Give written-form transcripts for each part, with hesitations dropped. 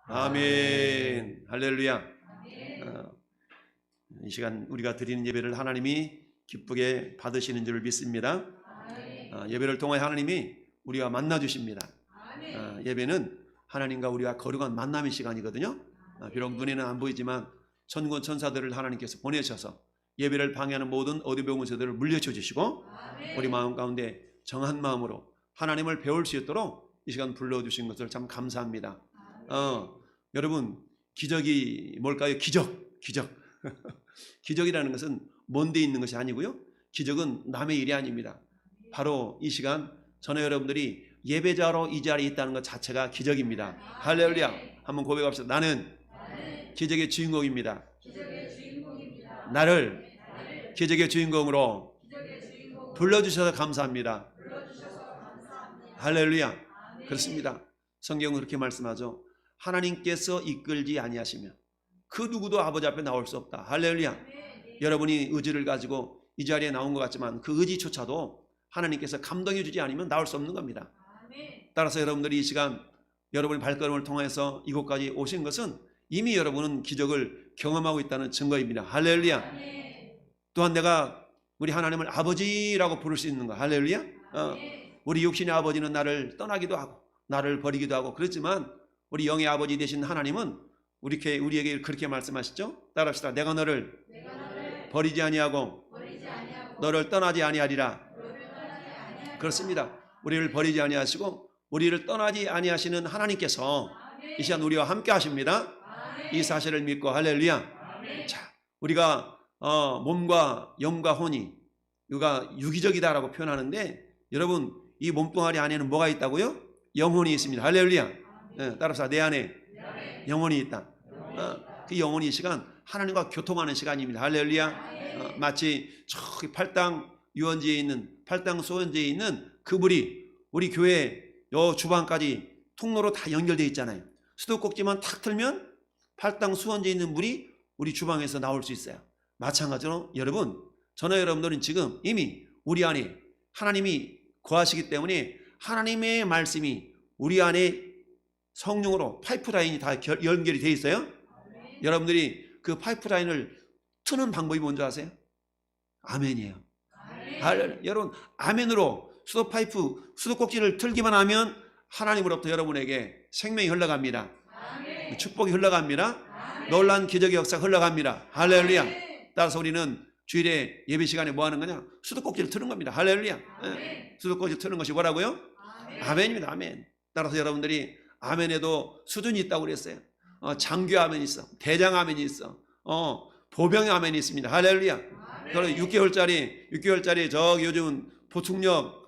아멘. 할렐루야. 이 시간 우리가 드리는 예배를 하나님이 기쁘게 받으시는 줄 믿습니다. 예배를 통해 하나님이 우리와 만나 주십니다. 예배는 하나님과 우리가 거룩한 만남의 시간이거든요. 비록 눈에는 안 보이지만 천군 천사들을 하나님께서 보내셔서 예배를 방해하는 모든 어두운 요소들을 물리쳐 주시고 우리 마음 가운데 정한 마음으로 하나님을 배울 수 있도록 이 시간 불러주신 것을 참 감사합니다. 여러분, 기적이 뭘까요? 기적. 기적이라는 것은 먼 데 있는 것이 아니고요, 기적은 남의 일이 아닙니다. 바로 이 시간 저는 여러분들이 예배자로 이 자리에 있다는 것 자체가 기적입니다. 할렐루야. 한번 고백합시다. 나는 기적의 주인공입니다. 나를 기적의 주인공으로 불러주셔서 감사합니다. 할렐루야. 그렇습니다. 성경은 그렇게 말씀하죠. 하나님께서 이끌지 아니하시면 그 누구도 아버지 앞에 나올 수 없다. 할렐루야. 여러분이 의지를 가지고 이 자리에 나온 것 같지만 그 의지조차도 하나님께서 감동해 주지 않으면 나올 수 없는 겁니다. 따라서 여러분들이 이 시간 여러분의 발걸음을 통해서 이곳까지 오신 것은 이미 여러분은 기적을 경험하고 있다는 증거입니다. 할렐루야. 또한 내가 우리 하나님을 아버지라고 부를 수 있는 거. 할렐루야. 우리 육신의 아버지는 나를 떠나기도 하고 나를 버리기도 하고 그렇지만 우리 영의 아버지 되신 하나님은 우리에게 그렇게 말씀하시죠. 따라합시다. 내가 너를 버리지 아니하고 너를 떠나지 아니하리라. 그렇습니다. 우리를 버리지 아니하시고 우리를 떠나지 아니하시는 하나님께서 이 시간 우리와 함께 하십니다. 이 사실을 믿고 할렐루야. 자, 우리가 몸과 영과 혼이 이가 유기적이다라고 표현하는데 여러분, 이 몸뚱아리 안에는 뭐가 있다고요? 영혼이 있습니다. 할렐루야. 따라서 내 안에 영혼이 있다. 그 영혼이 이 시간 하나님과 교통하는 시간입니다. 할렐루야. 마치 저기 팔당 유원지에 있는 팔당 수원지에 있는 그물이 우리 교회 요 주방까지 통로로 다 연결되어 있잖아요. 수도꼭지만 탁 틀면 팔당 수원지에 있는 물이 우리 주방에서 나올 수 있어요. 마찬가지로 여러분, 저는 여러분들은 지금 이미 우리 안에 하나님이 거하시기 때문에 하나님의 말씀이 우리 안에 성령으로 파이프라인이 다 연결이 되어 있어요. 여러분들이 그 파이프라인을 트는 방법이 뭔지 아세요? 아멘이에요. 여러분, 아멘으로 수도꼭지를 틀기만 하면 하나님으로부터 여러분에게 생명이 흘러갑니다. 축복이 흘러갑니다. 놀라운 기적의 역사가 흘러갑니다. 할렐루야. 따라서 우리는 주일에 예배 시간에 뭐 하는 거냐? 수도꼭지를 트는 겁니다. 할렐루야. 수도꼭지를 트는 것이 뭐라고요? 아멘입니다. 아멘. 따라서 여러분들이 아멘에도 수준이 있다고 그랬어요. 장교 아멘이 있어. 대장 아멘이 있어. 보병의 아멘이 있습니다. 할렐루야. 그리고 6개월짜리 저기 요즘 보충력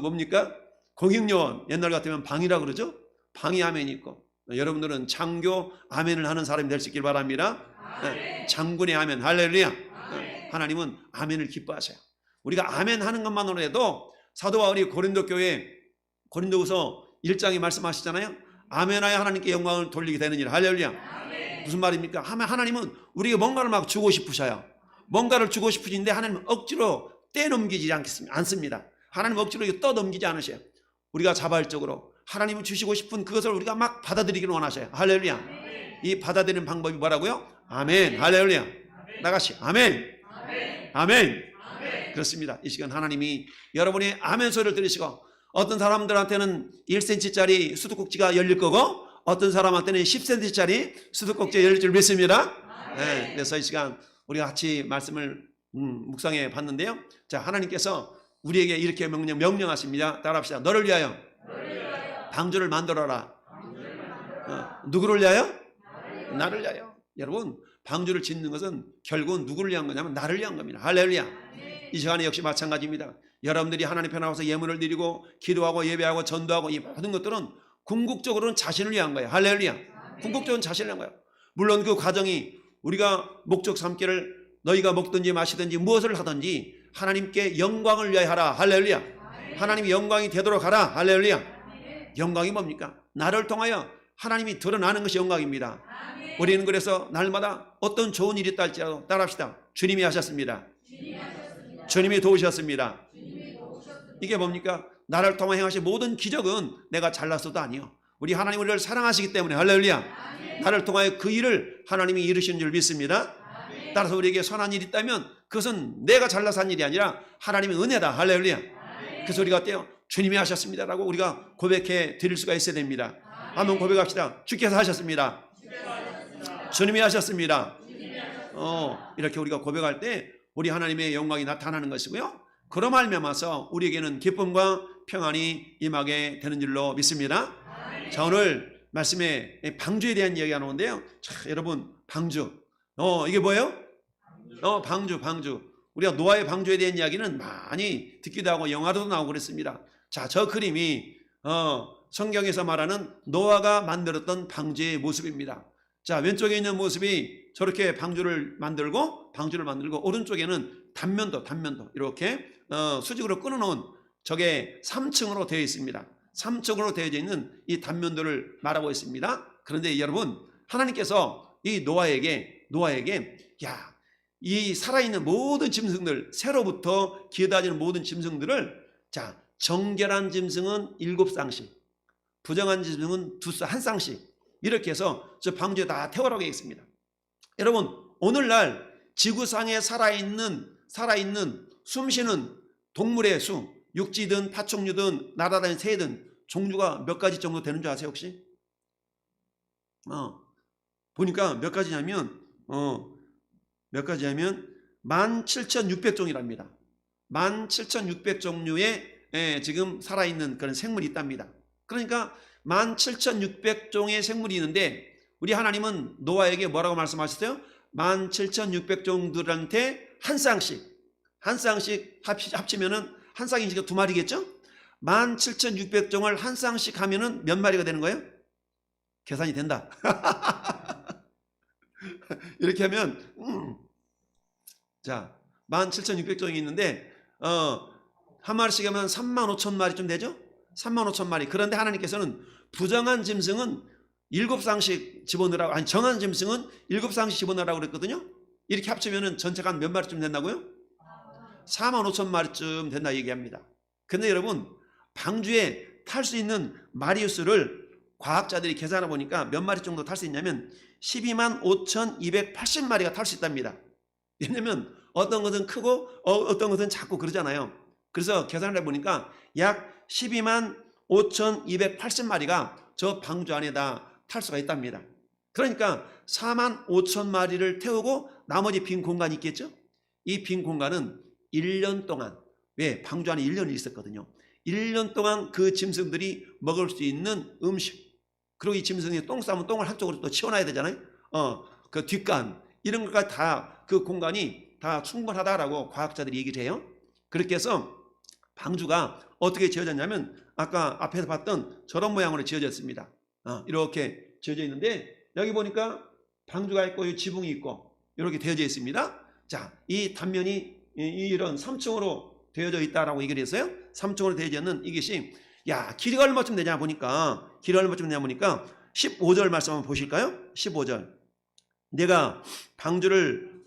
뭡니까? 공익요원, 옛날 같으면 방이라고 그러죠? 방이 아멘이 있고, 여러분들은 장교 아멘을 하는 사람이 될 수 있길 바랍니다. 장군의 아멘. 할렐루야. 하나님은 아멘을 기뻐하셔요. 우리가 아멘 하는 것만으로 해도 사도 바울이 고린도 교회 고린도후서 1장에 말씀하시잖아요. 아멘하여 하나님께 영광을 돌리게 되는 일. 할렐루야. 무슨 말입니까? 하나님은 우리에게 뭔가를 막 주고 싶으셔요. 뭔가를 주고 싶으신데 하나님은 억지로 떼넘기지 않습니다. 하나님 억지로 떠넘기지 않으셔요. 우리가 자발적으로 하나님이 주시고 싶은 그것을 우리가 막 받아들이기를 원하셔요. 할렐루야. 이 받아들이는 방법이 뭐라고요? 아멘. 할렐루야. 나가시. 아멘. 아멘. 그렇습니다. 이 시간 하나님이 여러분의 아멘 소리를 들으시고, 어떤 사람들한테는 1cm짜리 수도꼭지가 열릴 거고 어떤 사람한테는 10cm짜리 수도꼭지가 열릴 줄 믿습니다. 그래서 이 시간 우리가 같이 말씀을 묵상해 봤는데요. 자, 하나님께서 우리에게 이렇게 명령하십니다. 따라합시다. 너를 위하여 방주를 만들어라. 누구를 위하여? 나를 위하여. 여러분, 방주를 짓는 것은 결국은 누구를 위한 거냐면 나를 위한 겁니다. 할렐루야. 이 시간에 역시 마찬가지입니다. 여러분들이 하나님 편에 와서 예물을 드리고 기도하고 예배하고 전도하고 이 모든 것들은 궁극적으로는 자신을 위한 거예요. 할렐루야. 궁극적으로는 자신을 위한 거예요. 물론 그 과정이 우리가 목적 삼기를 너희가 먹든지 마시든지 무엇을 하든지 하나님께 영광을 위하여 하라. 할렐루야. 하나님이 영광이 되도록 하라. 할렐루야. 영광이 뭡니까? 나를 통하여 하나님이 드러나는 것이 영광입니다. 우리는 그래서 날마다 어떤 좋은 일이 있다 할지라도 따라합시다. 주님이 하셨습니다. 주님이 도우셨습니다. 이게 뭡니까? 나를 통해 행하신 모든 기적은 내가 잘났어도 아니요, 우리 하나님 우리를 사랑하시기 때문에 할렐루야. 나를 통하여 그 일을 하나님이 이루시는 줄 믿습니다. 따라서 우리에게 선한 일이 있다면 그것은 내가 잘나서 한 일이 아니라 하나님의 은혜다. 할렐루야. 그래서 우리가 어때요? 주님이 하셨습니다라고 우리가 고백해 드릴 수가 있어야 됩니다. 한번 고백합시다. 주께서 하셨습니다. 주님이 하셨습니다. 이렇게 우리가 고백할 때 우리 하나님의 영광이 나타나는 것이고요. 그로 말미암아서 우리에게는 기쁨과 평안이 임하게 되는 줄로 믿습니다. 자, 오늘 말씀에 방주에 대한 이야기가 나오는데요. 자, 여러분, 방주. 이게 뭐예요? 방주. 우리가 노아의 방주에 대한 이야기는 많이 듣기도 하고 영화로도 나오고 그랬습니다. 자, 저 그림이 성경에서 말하는 노아가 만들었던 방주의 모습입니다. 자, 왼쪽에 있는 모습이 저렇게 방주를 만들고 오른쪽에는 단면도 이렇게 수직으로 끊어놓은 저게 3층으로 되어 있습니다. 3층으로 되어져 있는 이 단면도를 말하고 있습니다. 그런데 여러분, 하나님께서 이 노아에게 야, 이 살아있는 모든 짐승들, 새로부터 기어다니는 모든 짐승들을, 자, 정결한 짐승은 7쌍씩, 부정한 짐승은 한 쌍씩, 이렇게 해서 저 방주에 다 태우라고 했습니다. 여러분, 오늘날 지구상에 살아있는 숨쉬는 동물의 수, 육지든 파충류든 날아다니는 새든 종류가 몇 가지 정도 되는 줄 아세요 혹시? 보니까 몇 가지냐면 17,600종이랍니다. 17,600종류의 지금 살아있는 그런 생물이 있답니다. 그러니까 17,600종의 생물이 있는데 우리 하나님은 노아에게 뭐라고 말씀하셨어요? 17,600종들한테 한 쌍씩 합치면은 한 쌍이니까 2마리겠죠? 17,600종을 한 쌍씩 하면은 몇 마리가 되는 거예요? 계산이 된다. 이렇게 하면 자, 17,600종이 있는데 한 마리씩 하면 35,000마리쯤 되죠? 35,000마리. 그런데 하나님께서는 부정한 짐승은 7쌍씩 집어넣으라고, 아니 정한 짐승은 7쌍씩 집어넣으라고 그랬거든요. 이렇게 합치면은 전체가 한 몇 마리쯤 된다고요? 45,000마리쯤 된다 얘기합니다. 근데 여러분, 방주에 탈 수 있는 마리 수를 과학자들이 계산해 보니까 몇 마리 정도 탈 수 있냐면 125,280마리가 탈 수 있답니다. 왜냐면 어떤 것은 크고 어떤 것은 작고 그러잖아요. 그래서 계산을 해보니까 약 125,280마리가 저 방주 안에다 탈 수가 있답니다. 그러니까 45,000마리를 태우고 나머지 빈 공간이 있겠죠? 이 빈 공간은 1년 동안, 왜? 방주 안에 1년이 있었거든요. 1년 동안 그 짐승들이 먹을 수 있는 음식, 그리고 이 짐승이 똥 싸면 똥을 한쪽으로 또 치워놔야 되잖아요. 그 뒷간, 이런 것까지 다 그 공간이 다 충분하다라고 과학자들이 얘기를 해요. 그렇게 해서 방주가 어떻게 지어졌냐면 아까 앞에서 봤던 저런 모양으로 지어졌습니다. 이렇게 지어져 있는데 여기 보니까 방주가 있고 이 지붕이 있고 이렇게 되어져 있습니다. 자, 이 단면이 이런 3층으로 되어져 있다라고 얘기를 했어요. 3층으로 되어져 있는 이것이, 야, 길이가 얼마쯤 되냐 보니까 15절 말씀 한번 보실까요? 15절.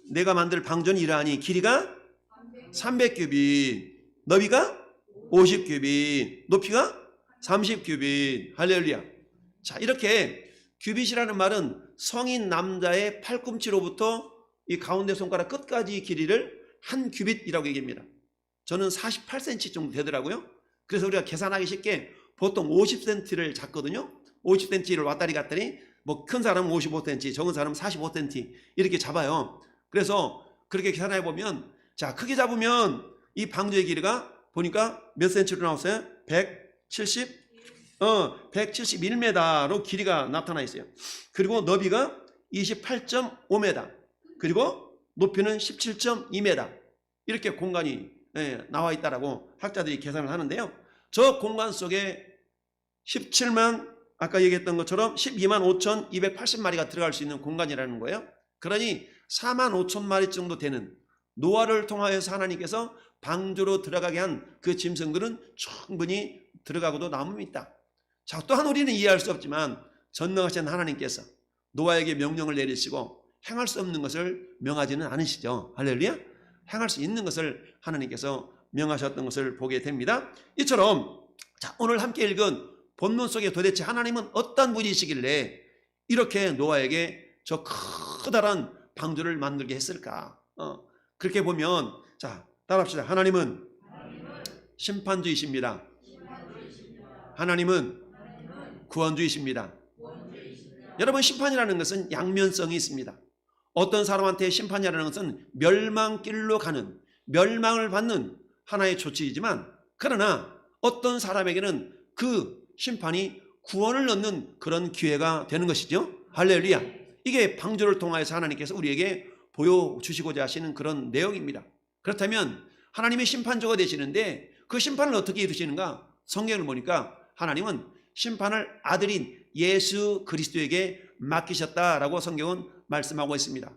내가 만들 방주는 이러하니 길이가 300규빗, 너비가 50규빗, 높이가 30규빗. 할렐루야. 자, 이렇게 규빗이라는 말은 성인 남자의 팔꿈치로부터 이 가운데 손가락 끝까지 길이를 한 규빗이라고 얘기합니다. 저는 48cm 정도 되더라고요. 그래서 우리가 계산하기 쉽게 보통 50cm를 잡거든요. 50cm를 왔다리 갔다리, 뭐 큰 사람은 55cm, 적은 사람은 45cm 이렇게 잡아요. 그래서 그렇게 계산해 보면, 자, 크게 잡으면 이 방주의 길이가 보니까 몇 cm로 나왔어요? 171m로 길이가 나타나 있어요. 그리고 너비가 28.5m, 그리고 높이는 17.2m, 이렇게 공간이 나와 있다라고 학자들이 계산을 하는데요. 저 공간 속에 17만, 아까 얘기했던 것처럼 125,280마리가 들어갈 수 있는 공간이라는 거예요. 그러니 45,000마리 정도 되는, 노아를 통하여서 하나님께서 방주로 들어가게 한 그 짐승들은 충분히 들어가고도 남음있다. 자, 또한 우리는 이해할 수 없지만 전능하신 하나님께서 노아에게 명령을 내리시고 행할 수 없는 것을 명하지는 않으시죠. 할렐루야. 행할 수 있는 것을 하나님께서 명하셨던 것을 보게 됩니다. 이처럼, 자, 오늘 함께 읽은 본능 속에 도대체 하나님은 어떤 분이시길래 이렇게 노아에게 저 커다란 방주를 만들게 했을까? 그렇게 보면, 자, 따라합시다. 하나님은 심판주이십니다. 하나님은 구원주이십니다. 여러분, 심판이라는 것은 양면성이 있습니다. 어떤 사람한테 심판이라는 것은 멸망길로 가는, 멸망을 받는 하나의 조치이지만, 그러나 어떤 사람에게는 그 심판이 구원을 얻는 그런 기회가 되는 것이죠. 할렐루야. 이게 방주를 통하여서 하나님께서 우리에게 보여주시고자 하시는 그런 내용입니다. 그렇다면 하나님의 심판주가 되시는데 그 심판을 어떻게 이루시는가? 성경을 보니까 하나님은 심판을 아들인 예수 그리스도에게 맡기셨다라고 성경은 말씀하고 있습니다.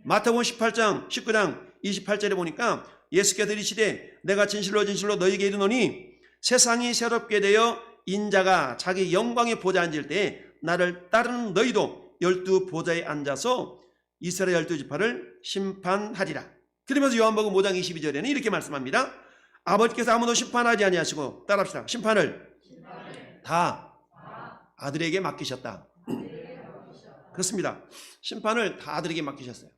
마태복음 18장 19장 28절에 보니까 예수께서 이르시되 내가 진실로 진실로 너희에게 이르노니 세상이 새롭게 되어 인자가 자기 영광의 보좌에 앉을 때에 나를 따르는 너희도 12보좌에 앉아서 이스라엘 12지파를 심판하리라. 그러면서 요한복음 5장 22절에는 이렇게 말씀합니다. 아버지께서 아무도 심판하지 아니하시고, 따라합시다, 심판을 다 아들에게 맡기셨다. 그렇습니다. 심판을 다 아들에게 맡기셨어요.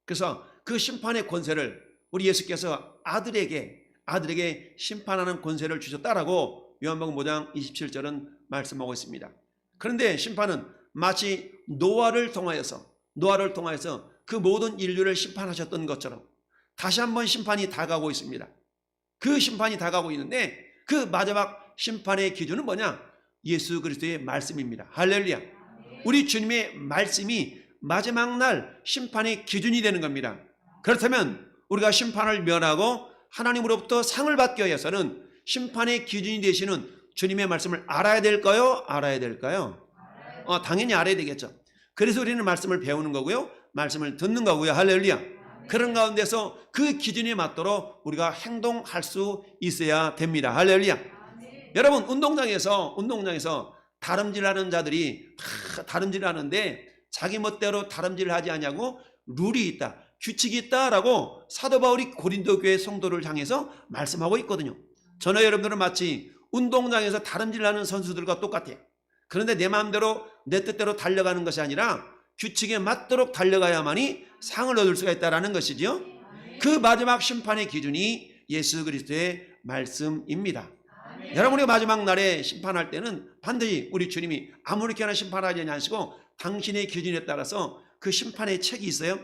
그래서 그 심판의 권세를 우리 예수께서 아들에게 심판하는 권세를 주셨다라고 요한복음 5장 27절은 말씀하고 있습니다. 그런데 심판은 마치 노아를 통하여서 그 모든 인류를 심판하셨던 것처럼 다시 한번 심판이 다가오고 있습니다. 그 심판이 다가오고 있는데 그 마지막 심판의 기준은 뭐냐? 예수 그리스도의 말씀입니다. 할렐루야. 우리 주님의 말씀이 마지막 날 심판의 기준이 되는 겁니다. 그렇다면 우리가 심판을 면하고 하나님으로부터 상을 받기 위해서는 심판의 기준이 되시는 주님의 말씀을 알아야 될까요? 알아야 될까요? 당연히 알아야 되겠죠. 그래서 우리는 말씀을 배우는 거고요, 말씀을 듣는 거고요. 할렐루야. 그런 가운데서 그 기준에 맞도록 우리가 행동할 수 있어야 됩니다. 할렐루야. 여러분, 운동장에서 다름질하는 자들이 다 다름질하는데 자기 멋대로 다름질을 하지 않냐고 룰이 있다, 규칙이 있다라고 사도 바울이 고린도 교회 성도를 향해서 말씀하고 있거든요. 저는 여러분들은 마치 운동장에서 다름질하는 선수들과 똑같아요. 그런데 내 마음대로 내 뜻대로 달려가는 것이 아니라 규칙에 맞도록 달려가야만이 상을 얻을 수가 있다는 것이지요. 그 마지막 심판의 기준이 예수 그리스도의 말씀입니다. 여러분, 우리가 마지막 날에 심판할 때는 반드시 우리 주님이 아무렇게나 심판하지 않으시고 당신의 기준에 따라서 그 심판의 책이 있어요.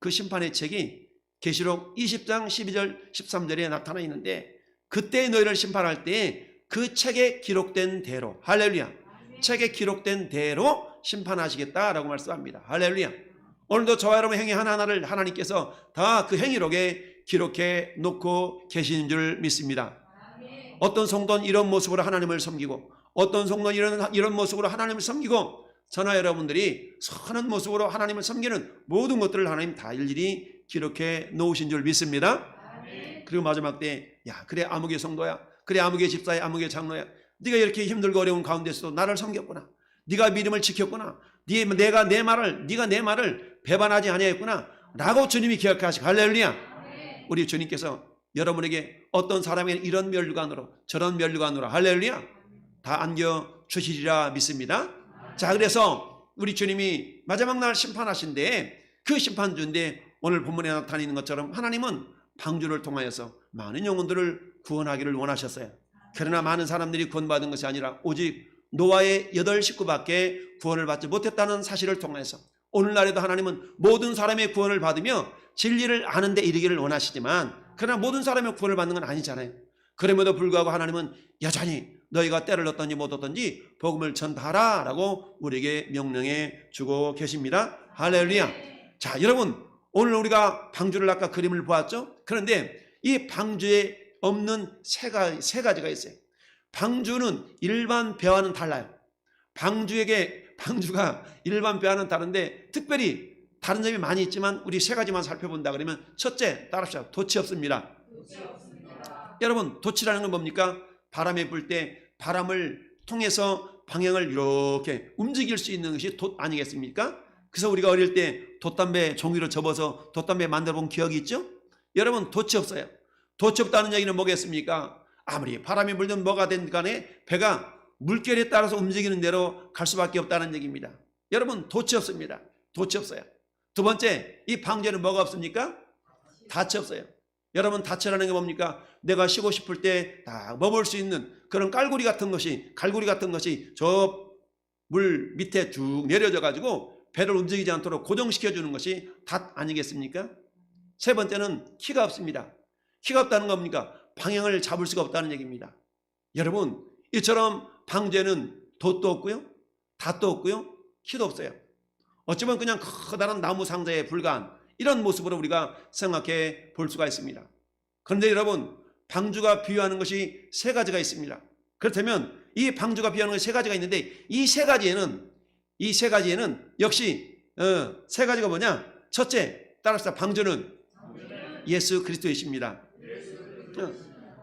그 심판의 책이 계시록 20장 12절 13절에 나타나 있는데, 그때 너희를 심판할 때 그 책에 기록된 대로, 할렐루야, 책에 기록된 대로 심판하시겠다라고 말씀합니다. 할렐루야. 오늘도 저와 여러분 행위 하나하나를 하나님께서 다 그 행위록에 기록해 놓고 계시는 줄 믿습니다. 어떤 성도는 이런 모습으로 하나님을 섬기고, 어떤 성도는 이런 모습으로 하나님을 섬기고, 저나 여러분들이 선한 모습으로 하나님을 섬기는 모든 것들을 하나님 다 일일이 기록해 놓으신 줄 믿습니다. 그리고 마지막 때, 야, 그래 아무개 성도야, 그래 아무개 집사야, 아무개 장로야, 네가 이렇게 힘들고 어려운 가운데서도 나를 섬겼구나, 네가 믿음을 지켰구나, 네가 내 말을 배반하지 아니했구나 라고 주님이 기억하시고, 할렐루야. 우리 주님께서 여러분에게 어떤 사람에게 이런 면류관으로 저런 면류관으로, 할렐루야, 다 안겨주시리라 믿습니다. 자, 그래서 우리 주님이 마지막 날 심판하신데, 그 심판주인데 오늘 본문에 나타나는 것처럼 하나님은 방주를 통하여서 많은 영혼들을 구원하기를 원하셨어요. 그러나 많은 사람들이 구원받은 것이 아니라 오직 노아의 8식구밖에 구원을 받지 못했다는 사실을 통해서 오늘날에도 하나님은 모든 사람의 구원을 받으며 진리를 아는 데 이르기를 원하시지만, 그러나 모든 사람의 구원을 받는 건 아니잖아요. 그럼에도 불구하고 하나님은 여전히 너희가 때를 얻든지 못 얻든지 복음을 전하라 라고 우리에게 명령해 주고 계십니다. 할렐루야. 자, 여러분, 오늘 우리가 방주를 아까 그림을 보았죠. 그런데 이 방주에 없는 세 가지가 있어요. 방주는 일반 배와는 달라요. 방주가 일반 배와는 다른데 특별히 다른 점이 많이 있지만 우리 세 가지만 살펴본다 그러면, 첫째, 따라합시다. 돛이 없습니다. 여러분, 돛이라는 건 뭡니까? 바람이 불 때 바람을 통해서 방향을 이렇게 움직일 수 있는 것이 돛 아니겠습니까? 그래서 우리가 어릴 때 돛담배 종이로 접어서 돛담배 만들어 본 기억이 있죠? 여러분, 돛이 없어요. 돛이 없다는 얘기는 뭐겠습니까? 아무리 바람이 불든 뭐가 된 간에 배가 물결에 따라서 움직이는 대로 갈 수밖에 없다는 얘기입니다. 여러분, 돛이 없습니다. 돛이 없어요. 두 번째, 이 방주에는 뭐가 없습니까? 닻이 없어요. 여러분, 닻이라는 게 뭡니까? 내가 쉬고 싶을 때 딱 머물 수 있는 그런 갈고리 같은 것이 저 물 밑에 쭉 내려져 가지고 배를 움직이지 않도록 고정시켜 주는 것이 닷 아니겠습니까? 세 번째는 키가 없습니다. 키가 없다는 겁니까? 방향을 잡을 수가 없다는 얘기입니다. 여러분, 이처럼 방주에는 돛도 없고요, 닷도 없고요, 키도 없어요. 어쩌면 그냥 커다란 나무 상자에 불과한 이런 모습으로 우리가 생각해 볼 수가 있습니다. 그런데 여러분, 방주가 비유하는 것이 세 가지가 있습니다. 그렇다면 이 방주가 비유하는 것이 세 가지가 있는데 이 세 가지에는 역시 세 가지가 뭐냐? 첫째, 따라서 방주는 예수 그리스도이십니다.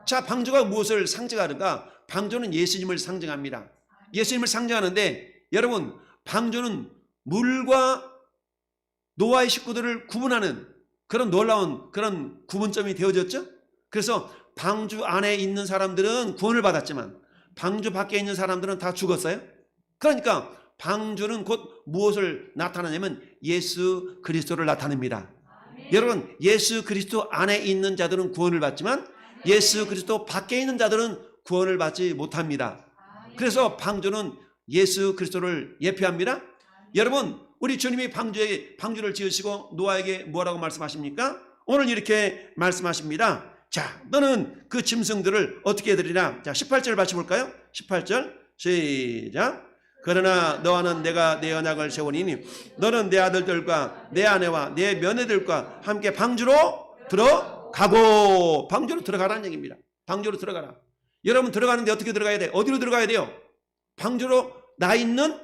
자, 방주가 무엇을 상징하는가? 방주는 예수님을 상징합니다. 예수님을 상징하는데 여러분, 방주는 물과 노아의 식구들을 구분하는 그런 놀라운 그런 구분점이 되어졌죠. 그래서 방주 안에 있는 사람들은 구원을 받았지만 방주 밖에 있는 사람들은 다 죽었어요. 그러니까 방주는 곧 무엇을 나타내냐면 예수 그리스도를 나타냅니다. 여러분, 예수 그리스도 안에 있는 자들은 구원을 받지만 예수 그리스도 밖에 있는 자들은 구원을 받지 못합니다. 그래서 방주는 예수 그리스도를 예표합니다. 여러분, 우리 주님이 방주를 지으시고 노아에게 뭐라고 말씀하십니까? 오늘 이렇게 말씀하십니다. 자, 너는 그 짐승들을 어떻게 드리냐? 자, 18절 같이 볼까요? 18절 시작. 그러나 너와는 내가 내 언약을 세우니 너는 내 아들들과 내 아내와 내 며느리들과 함께 방주로 들어가고. 방주로 들어가라는 얘기입니다. 방주로 들어가라. 여러분, 들어가는데 어떻게 들어가야 돼요? 어디로 들어가야 돼요? 방주로 나 있는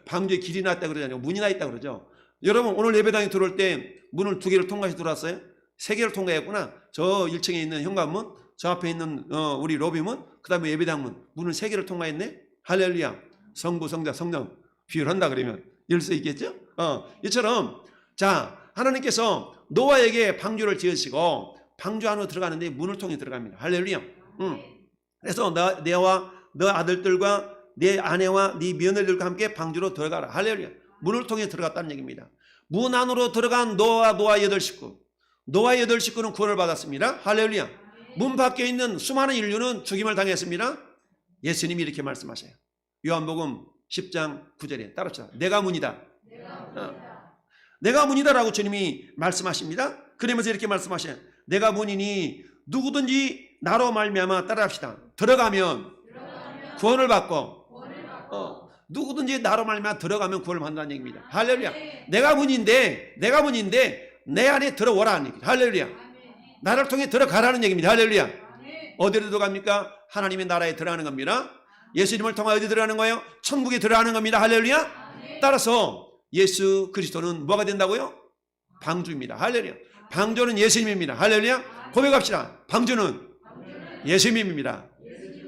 방주에 길이 났다 그러잖아요. 문이 나 있다 그러죠. 여러분, 오늘 예배당에 들어올 때 문을 2개를 통과해서 들어왔어요? 3개를 통과했구나. 저 1층에 있는 현관문, 저 앞에 있는 우리 로비문, 그 다음에 예배당문, 문을 3개를 통과했네. 할렐루야. 성부, 성자, 성령 비율한다 그러면 열 수 있겠죠? 이처럼 자, 하나님께서 노아에게 방주를 지으시고 방주 안으로 들어가는데 문을 통해 들어갑니다. 할렐루야. 그래서 너와 너 아들들과 내 아내와 네 며느리들과 함께 방주로 들어가라. 할렐루야. 문을 통해 들어갔다는 얘기입니다. 문 안으로 들어간 노아 8식구. 노아 8식구는 구원을 받았습니다. 할렐루야. 문 밖에 있는 수많은 인류는 죽임을 당했습니다. 예수님이 이렇게 말씀하셔요. 요한복음 10장 9절에 따라합시다. 내가 문이다. 내가 문이다라고 주님이 말씀하십니다. 그러면서 이렇게 말씀하셔요. 내가 문이니 누구든지 나로 말미암아 따라합시다. 들어가면 구원을 받고 누구든지 나로 말미암아 들어가면 구원을 받는다는 얘기입니다. 할렐루야. 내가 문인데 내 안에 들어오라 하는 얘기입니다. 할렐루야. 나를 통해 들어가라는 얘기입니다. 할렐루야. 어디로 들어갑니까? 하나님의 나라에 들어가는 겁니다. 예수님을 통해 어디 들어가는 거예요? 천국에 들어가는 겁니다. 할렐루야. 따라서 예수 그리스도는 뭐가 된다고요? 방주입니다. 할렐루야. 방주는 예수님입니다. 할렐루야. 고백합시다. 방주는 예수님입니다.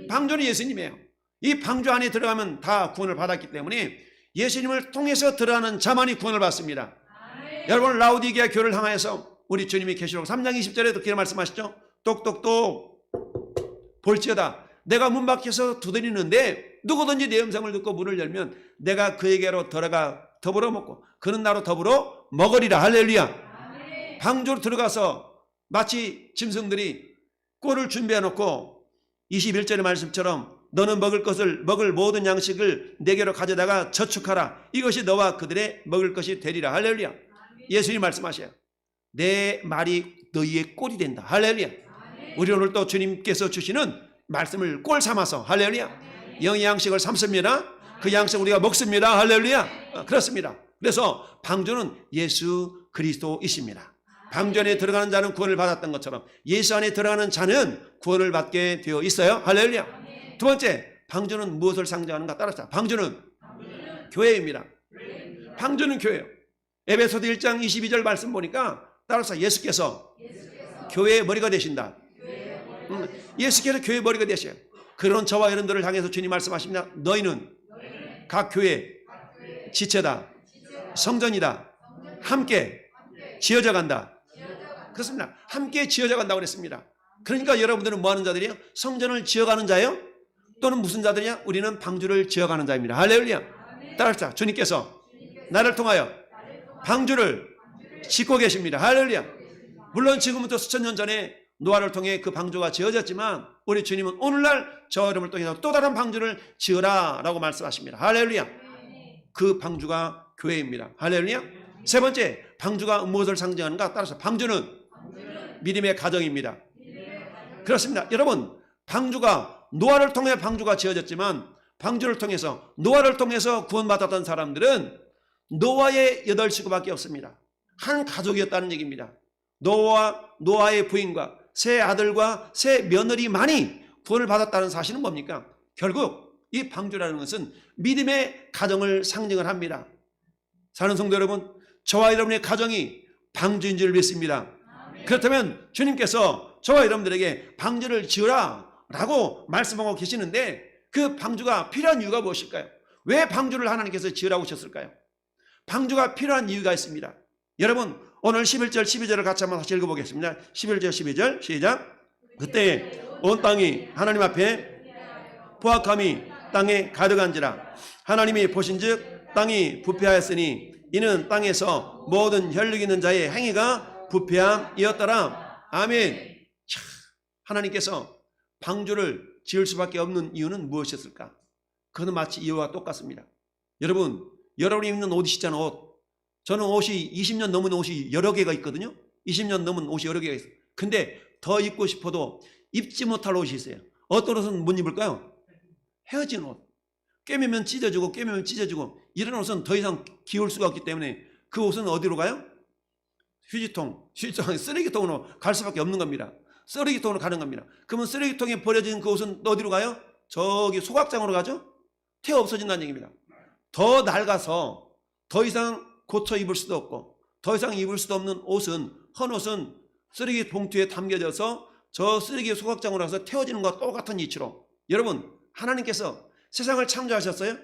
방주는 예수님이에요. 이 방주 안에 들어가면 다 구원을 받았기 때문에 예수님을 통해서 들어가는 자만이 구원을 받습니다. 여러분, 라우디게아 교회를 향하여서 우리 주님이 계시록 3장 20절에 그렇게 말씀하시죠. 똑똑똑 볼지어다 내가 문 밖에서 두드리는데 누구든지 내 음성을 듣고 문을 열면 내가 그에게로 들어가 더불어 먹고 그는 나로 더불어 먹으리라. 할렐루야. 방주로 들어가서 마치 짐승들이 꼴을 준비해 놓고 21절의 말씀처럼 너는 먹을 모든 양식을 내게로 가져다가 저축하라. 이것이 너와 그들의 먹을 것이 되리라. 할렐루야. 예수님 말씀하셔요. 내 말이 너희의 꼴이 된다. 할렐루야. 우리 오늘 또 주님께서 주시는 말씀을 꼴 삼아서 할렐루야. 영의 양식을 삼습니다. 그 양식 우리가 먹습니다. 할렐루야. 그렇습니다. 그래서 방주는 예수 그리스도이십니다. 방주 안에 들어가는 자는 구원을 받았던 것처럼 예수 안에 들어가는 자는 구원을 받게 되어 있어요. 할렐루야. 두 번째, 방주는 무엇을 상징하는가? 따라서 방주는 교회입니다. 방주는 교회예요. 에베소서 1장 22절 말씀 보니까 따라서 예수께서 교회의 머리가 되신다. 예수께서 교회의 머리가 되셔요. 그런 저와 여러분들을 향해서 주님 말씀하십니다. 너희는 각 교회 지체다. 성전이다. 함께 지어져 간다. 그렇습니다. 함께 지어져 간다고 그랬습니다. 그러니까 여러분들은 뭐 하는 자들이에요? 성전을 지어가는 자예요? 또는 무슨 자들이냐? 우리는 방주를 지어가는 자입니다. 할렐루야. 따라합시다. 주님께서 나를 통하여 방주를 짓고 계십니다. 할렐루야. 물론 지금부터 수천 년 전에 노아를 통해 그 방주가 지어졌지만 우리 주님은 오늘날 저 여러분을 통해서 또 다른 방주를 지으라 라고 말씀하십니다. 할렐루야. 그 방주가 교회입니다. 할렐루야. 세 번째, 방주가 무엇을 상징하는가? 따라서 방주는 믿음의 가정입니다. 그렇습니다. 여러분, 방주가 노아를 통해 방주가 지어졌지만 방주를 통해서 노아를 통해서 구원받았던 사람들은 노아의 8식구밖에 없습니다. 한 가족이었다는 얘기입니다. 노아의 부인과 세 아들과 세 며느리만이 구원을 받았다는 사실은 뭡니까? 결국 이 방주라는 것은 믿음의 가정을 상징을 합니다. 사는 성도 여러분, 저와 여러분의 가정이 방주인 줄 믿습니다. 그렇다면 주님께서 저와 여러분들에게 방주를 지으라 라고 말씀하고 계시는데 그 방주가 필요한 이유가 무엇일까요? 왜 방주를 하나님께서 지으라고 하셨을까요? 방주가 필요한 이유가 있습니다. 여러분, 오늘 11절 12절을 같이 한번 다시 읽어보겠습니다. 11절 12절 시작. 그때 온 땅이 하나님 앞에 포악함이 땅에 가득한지라. 하나님이 보신즉 땅이 부패하였으니 이는 땅에서 모든 혈육 있는 자의 행위가 부패함이었더라. 아멘. 하나님께서 방주를 지을 수밖에 없는 이유는 무엇이었을까? 그는 마치 이와 똑같습니다. 여러분이 입는 옷이잖아요. 옷. 저는 옷이 20년 넘은 옷이 여러 개가 있거든요. 20년 넘은 옷이 여러 개가 있어요. 근데 더 입고 싶어도 입지 못할 옷이 있어요. 어떤 옷은 못 입을까요? 헤어진 옷. 꿰매면 찢어지고 꿰매면 찢어지고 이런 옷은 더 이상 기울 수가 없기 때문에 그 옷은 어디로 가요? 휴지통, 쓰레기통으로 갈 수밖에 없는 겁니다. 쓰레기통으로 가는 겁니다. 그러면 쓰레기통에 버려진 그 옷은 어디로 가요? 저기 소각장으로 가죠? 태워 없어진다는 얘기입니다. 더 낡아서 더 이상 고쳐 입을 수도 없고 더 이상 입을 수도 없는 옷은, 헌 옷은 쓰레기 봉투에 담겨져서 저 쓰레기 소각장으로 가서 태워지는 것과 똑같은 이치로, 여러분, 하나님께서 세상을 창조하셨어요.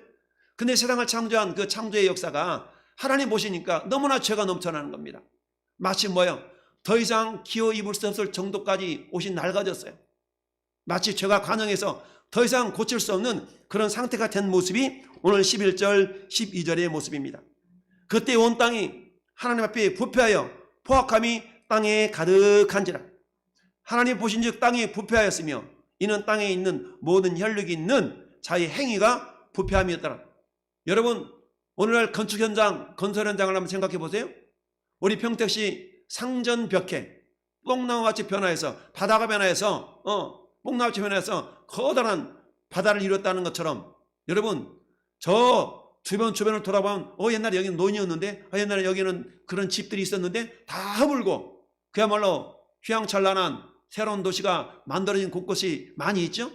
근데 세상을 창조한 그 창조의 역사가 하나님 보시니까 너무나 죄가 넘쳐나는 겁니다. 마치 뭐요? 더 이상 기어 입을 수 없을 정도까지 옷이 낡아졌어요. 마치 죄가 관영해서 더 이상 고칠 수 없는 그런 상태가 된 모습이 오늘 11절 12절의 모습입니다. 그때 온 땅이 하나님 앞에 부패하여 포악함이 땅에 가득한지라. 하나님 보신즉 땅이 부패하였으며 이는 땅에 있는 모든 혈육이 있는 자의 행위가 부패함이었더라. 여러분, 오늘날 건축 현장, 건설 현장을 한번 생각해 보세요. 우리 평택시 상전벽해 뽕나무같이 변화해서, 바다가 변화해서 뽕나무같이 변화해서 커다란 바다를 이뤘다는 것처럼, 여러분, 저 주변을 돌아보면 옛날에 여기는 논이었는데, 옛날에 여기는 그런 집들이 있었는데 다 허물고 그야말로 휘황찬란한 새로운 도시가 만들어진 곳곳이 많이 있죠.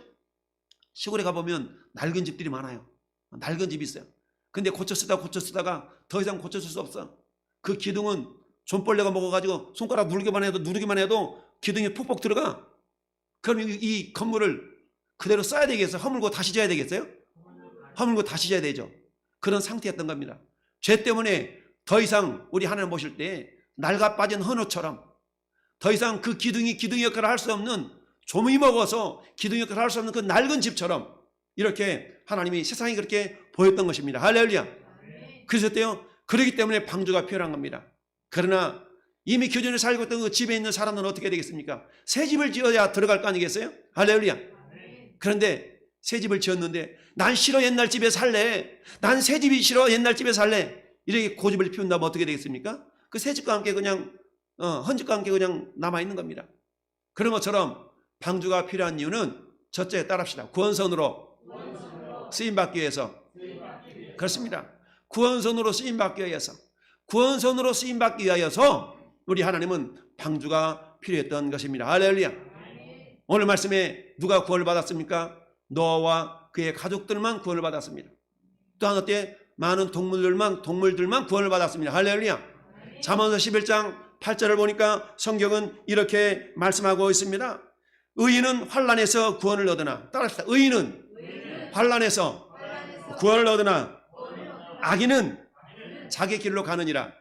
시골에 가보면 낡은 집들이 많아요. 낡은 집이 있어요. 근데 고쳐 쓰다가 더 이상 고쳐줄 수 없어. 그 기둥은 존벌레가 먹어가지고 손가락 누르기만 해도 기둥이 푹푹 들어가. 그럼 이 건물을 그대로 써야 되겠어요? 허물고 다시 져야 되겠어요? 허물고 다시 져야 되죠. 그런 상태였던 겁니다. 죄 때문에 더 이상 우리 하나님 보실 때 낡아 빠진 헌옷처럼 더 이상 그 기둥이 역할을 할 수 없는, 조미 먹어서 기둥 역할을 할 수 없는 그 낡은 집처럼 이렇게 하나님이 세상이 그렇게 보였던 것입니다. 할렐루야. 그러셨대요. 그렇기 때문에 방주가 필요한 겁니다. 그러나 이미 교전에 살고 있던 그 집에 있는 사람들은 어떻게 되겠습니까? 새 집을 지어야 들어갈 거 아니겠어요? 할렐루야. 그런데 새 집을 지었는데 난 싫어, 옛날 집에 살래. 난 새 집이 싫어, 옛날 집에 살래. 이렇게 고집을 피운다면 어떻게 되겠습니까? 그 새 집과 함께 그냥 헌집과 함께 그냥 남아있는 겁니다. 그런 것처럼 방주가 필요한 이유는 첫째, 따라합시다. 구원선으로 쓰임받기 위해서. 그렇습니다. 구원선으로 쓰임받기 위해서. 구원선으로 쓰임받기 위하여서 우리 하나님은 방주가 필요했던 것입니다. 할렐루야. 오늘 말씀에 누가 구원을 받았습니까? 노아와 그의 가족들만 구원을 받았습니다. 또한 어때? 많은 동물들만 구원을 받았습니다. 할렐루야. 잠언서 11장 8절을 보니까 성경은 이렇게 말씀하고 있습니다. 의인은 환난에서 구원을 얻으나, 따라합시다. 의인은 환난에서 구원을 얻으나 악인은 자기 길로 가느니라.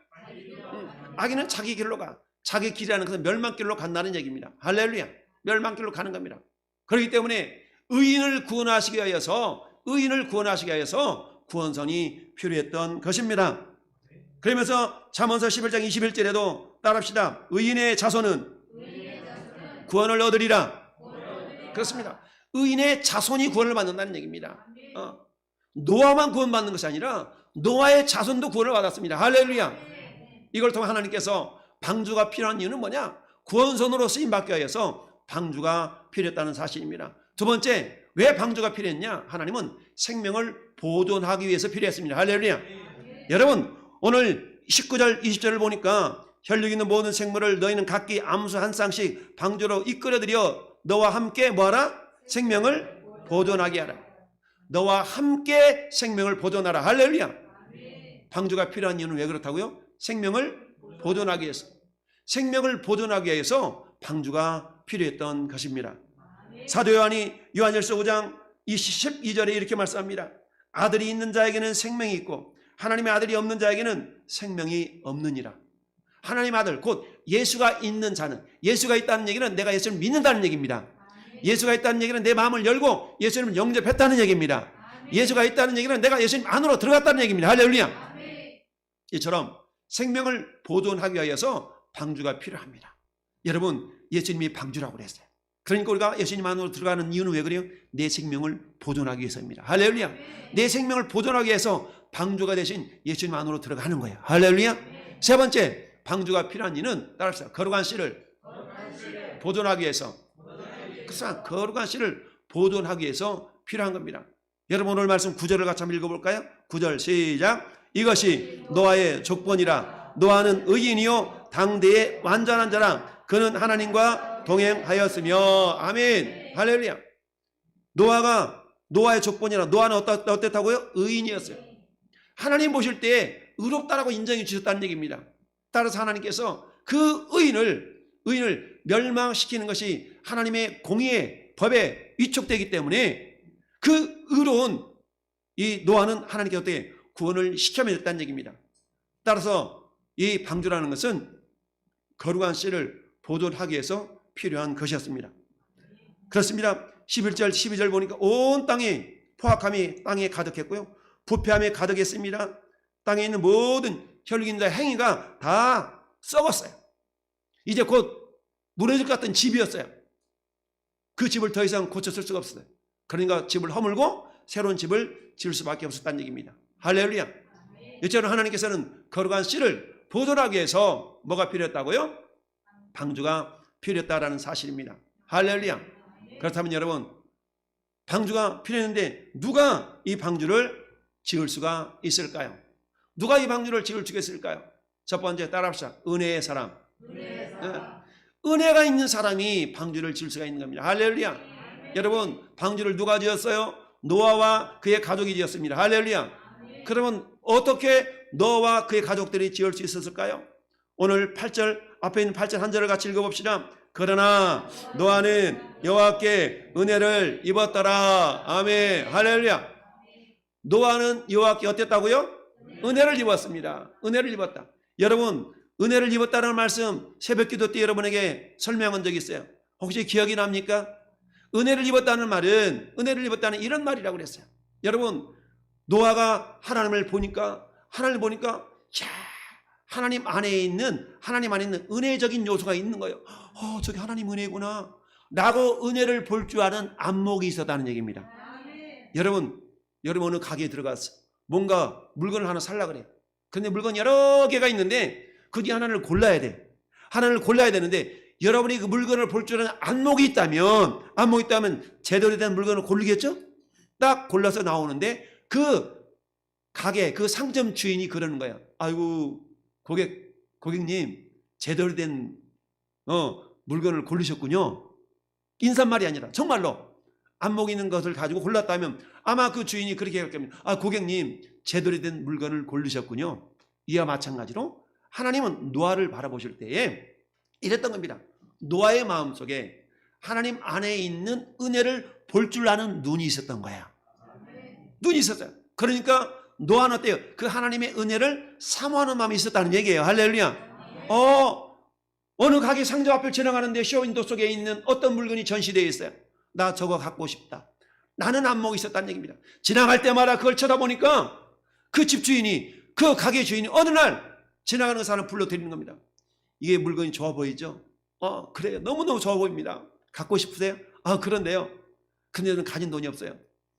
악인은 자기 길로 가. 자기 길이라는 것은 멸망길로 간다는 얘기입니다. 할렐루야. 멸망길로 가는 겁니다. 그렇기 때문에 의인을 구원하시기 위하여서 구원선이 필요했던 것입니다. 그러면서 잠언서 11장 21절에도 따라합시다. 의인의 자손은 구원을 얻으리라. 그렇습니다. 의인의 자손이 구원을 받는다는 얘기입니다. 노아만 구원받는 것이 아니라 노아의 자손도 구원을 받았습니다. 할렐루야. 이걸 통해 하나님께서 방주가 필요한 이유는 뭐냐? 구원선으로 쓰임받기 위해서 방주가 필요했다는 사실입니다. 두 번째, 왜 방주가 필요했냐? 하나님은 생명을 보존하기 위해서 필요했습니다. 할렐루야. 여러분, 오늘 19절 20절을 보니까 혈육 있는 모든 생물을 너희는 각기 암수 한 쌍씩 방주로 이끌어들여 너와 함께 뭐하라? 생명을 보존하게 하라. 너와 함께 생명을 보존하라. 할렐루야. 방주가 필요한 이유는 왜 그렇다고요? 생명을 보존하기 위해서. 생명을 보존하기 위해서 방주가 필요했던 것입니다. 사도 요한이 요한일서 5장 12절에 이렇게 말씀합니다. 아들이 있는 자에게는 생명이 있고 하나님의 아들이 없는 자에게는 생명이 없느니라. 하나님 아들 곧 예수가 있는 자는, 예수가 있다는 얘기는 내가 예수를 믿는다는 얘기입니다. 예수가 있다는 얘기는 내 마음을 열고 예수님을 영접했다는 얘기입니다. 예수가 있다는 얘기는 내가 예수님 안으로 들어갔다는 얘기입니다. 할렐루야. 이처럼 생명을 보존하기 위해서 방주가 필요합니다. 여러분, 예수님이 방주라고 그랬어요. 그러니까 우리가 예수님 안으로 들어가는 이유는 왜 그래요? 내 생명을 보존하기 위해서입니다. 할렐루야. 내 생명을 보존하기 위해서 방주가 되신 예수님 안으로 들어가는 거예요. 할렐루야. 세 번째, 방주가 필요한 이유는 따라합시다. 거룩한 씨를 보존하기 위해서. 그래서 거룩한 씨를 보존하기 위해서 필요한 겁니다. 여러분, 오늘 말씀 9절을 같이 한번 읽어볼까요? 9절 시작. 이것이 노아의 족본이라. 노아는 의인이요 당대의 완전한 자라. 그는 하나님과 동행하였으며. 아멘. 할렐루야. 노아의 족본이라. 노아는 어땠다고요? 의인이었어요. 하나님 보실 때 의롭다라고 인정해 주셨다는 얘기입니다. 따라서 하나님께서 그 의인을 멸망시키는 것이 하나님의 공의의 법에 위촉되기 때문에 그 의로운 이 노아는 하나님께 어떻게 구원을 시켜냈다는 얘기입니다. 따라서 이 방주라는 것은 거룩한 씨를 보존하기 위해서 필요한 것이었습니다. 그렇습니다. 11절 12절 보니까 온 땅이 포악함이 땅에 가득했고요, 부패함이 가득했습니다. 땅에 있는 모든 혈육 있는 자의 행위가 다 썩었어요. 이제 곧 무너질 것 같은 집이었어요. 그 집을 더 이상 고쳤을 수가 없어요. 그러니까 집을 허물고 새로운 집을 지을 수밖에 없었다는 얘기입니다. 할렐루야. 이처럼 하나님께서는 거룩한 씨를 보존하기 위해서 뭐가 필요했다고요? 방주가 필요했다라는 사실입니다. 할렐루야. 그렇다면 여러분, 방주가 필요했는데 누가 이 방주를 지을 수가 있을까요? 누가 이 방주를 지을 수가 있을까요? 첫 번째, 따라합시다. 은혜의 사람. 은혜가 있는 사람이 방주를 지을 수가 있는 겁니다. 할렐루야. 여러분, 방주를 누가 지었어요? 노아와 그의 가족이 지었습니다. 할렐루야. 그러면 어떻게 노아와 그의 가족들이 지을 수 있었을까요? 오늘 8절, 앞에 있는 8절 한 절을 같이 읽어봅시다. 그러나 노아는 여호와께 은혜를 입었더라. 아멘. 할렐루야. 노아는 여호와께 어땠다고요? 은혜를 입었습니다. 은혜를 입었다. 여러분, 은혜를 입었다는 말씀 새벽기도 때 여러분에게 설명한 적이 있어요. 혹시 기억이 납니까? 은혜를 입었다는 말은, 은혜를 입었다는 이런 말이라고 그랬어요. 여러분, 노아가 하나님을 보니까 야, 하나님 안에 있는 은혜적인 요소가 있는 거예요. 저게 하나님 은혜구나 라고 은혜를 볼 줄 아는 안목이 있었다는 얘기입니다. 여러분 어느 가게에 들어가서 뭔가 물건을 하나 살라 그래. 근데 물건 여러 개가 있는데 그 중에 하나를 골라야 돼. 하나를 골라야 되는데 여러분이 그 물건을 볼 줄 아는 안목이 있다면 제대로 된 물건을 고르겠죠? 딱 골라서 나오는데 그 가게, 그 상점 주인이 그러는 거야. 아이고, 고객님, 제대로 된 물건을 고르셨군요. 인사말이 아니라 정말로 안목 있는 것을 가지고 골랐다면 아마 그 주인이 그렇게 할 겁니다. 고객님, 제대로 된 물건을 고르셨군요. 이와 마찬가지로 하나님은 노아를 바라보실 때에 이랬던 겁니다. 노아의 마음속에 하나님 안에 있는 은혜를 볼 줄 아는 눈이 있었던 거야. 눈이 있었어요. 그러니까 노아는 어때요? 그 하나님의 은혜를 사모하는 마음이 있었다는 얘기예요. 할렐루야. 어느 가게 상점 앞을 지나가는데 쇼윈도 속에 있는 어떤 물건이 전시되어 있어요. 나 저거 갖고 싶다. 나는 안목이 있었다는 얘기입니다. 지나갈 때마다 그걸 쳐다보니까 그 집주인이, 그 가게 주인이 어느 날 지나가는 사람을 불러드리는 겁니다. 이게 물건이 좋아 보이죠? 그래요. 너무너무 좋아 보입니다. 갖고 싶으세요? 그런데요. 근데 저는 가진 돈이 없어요.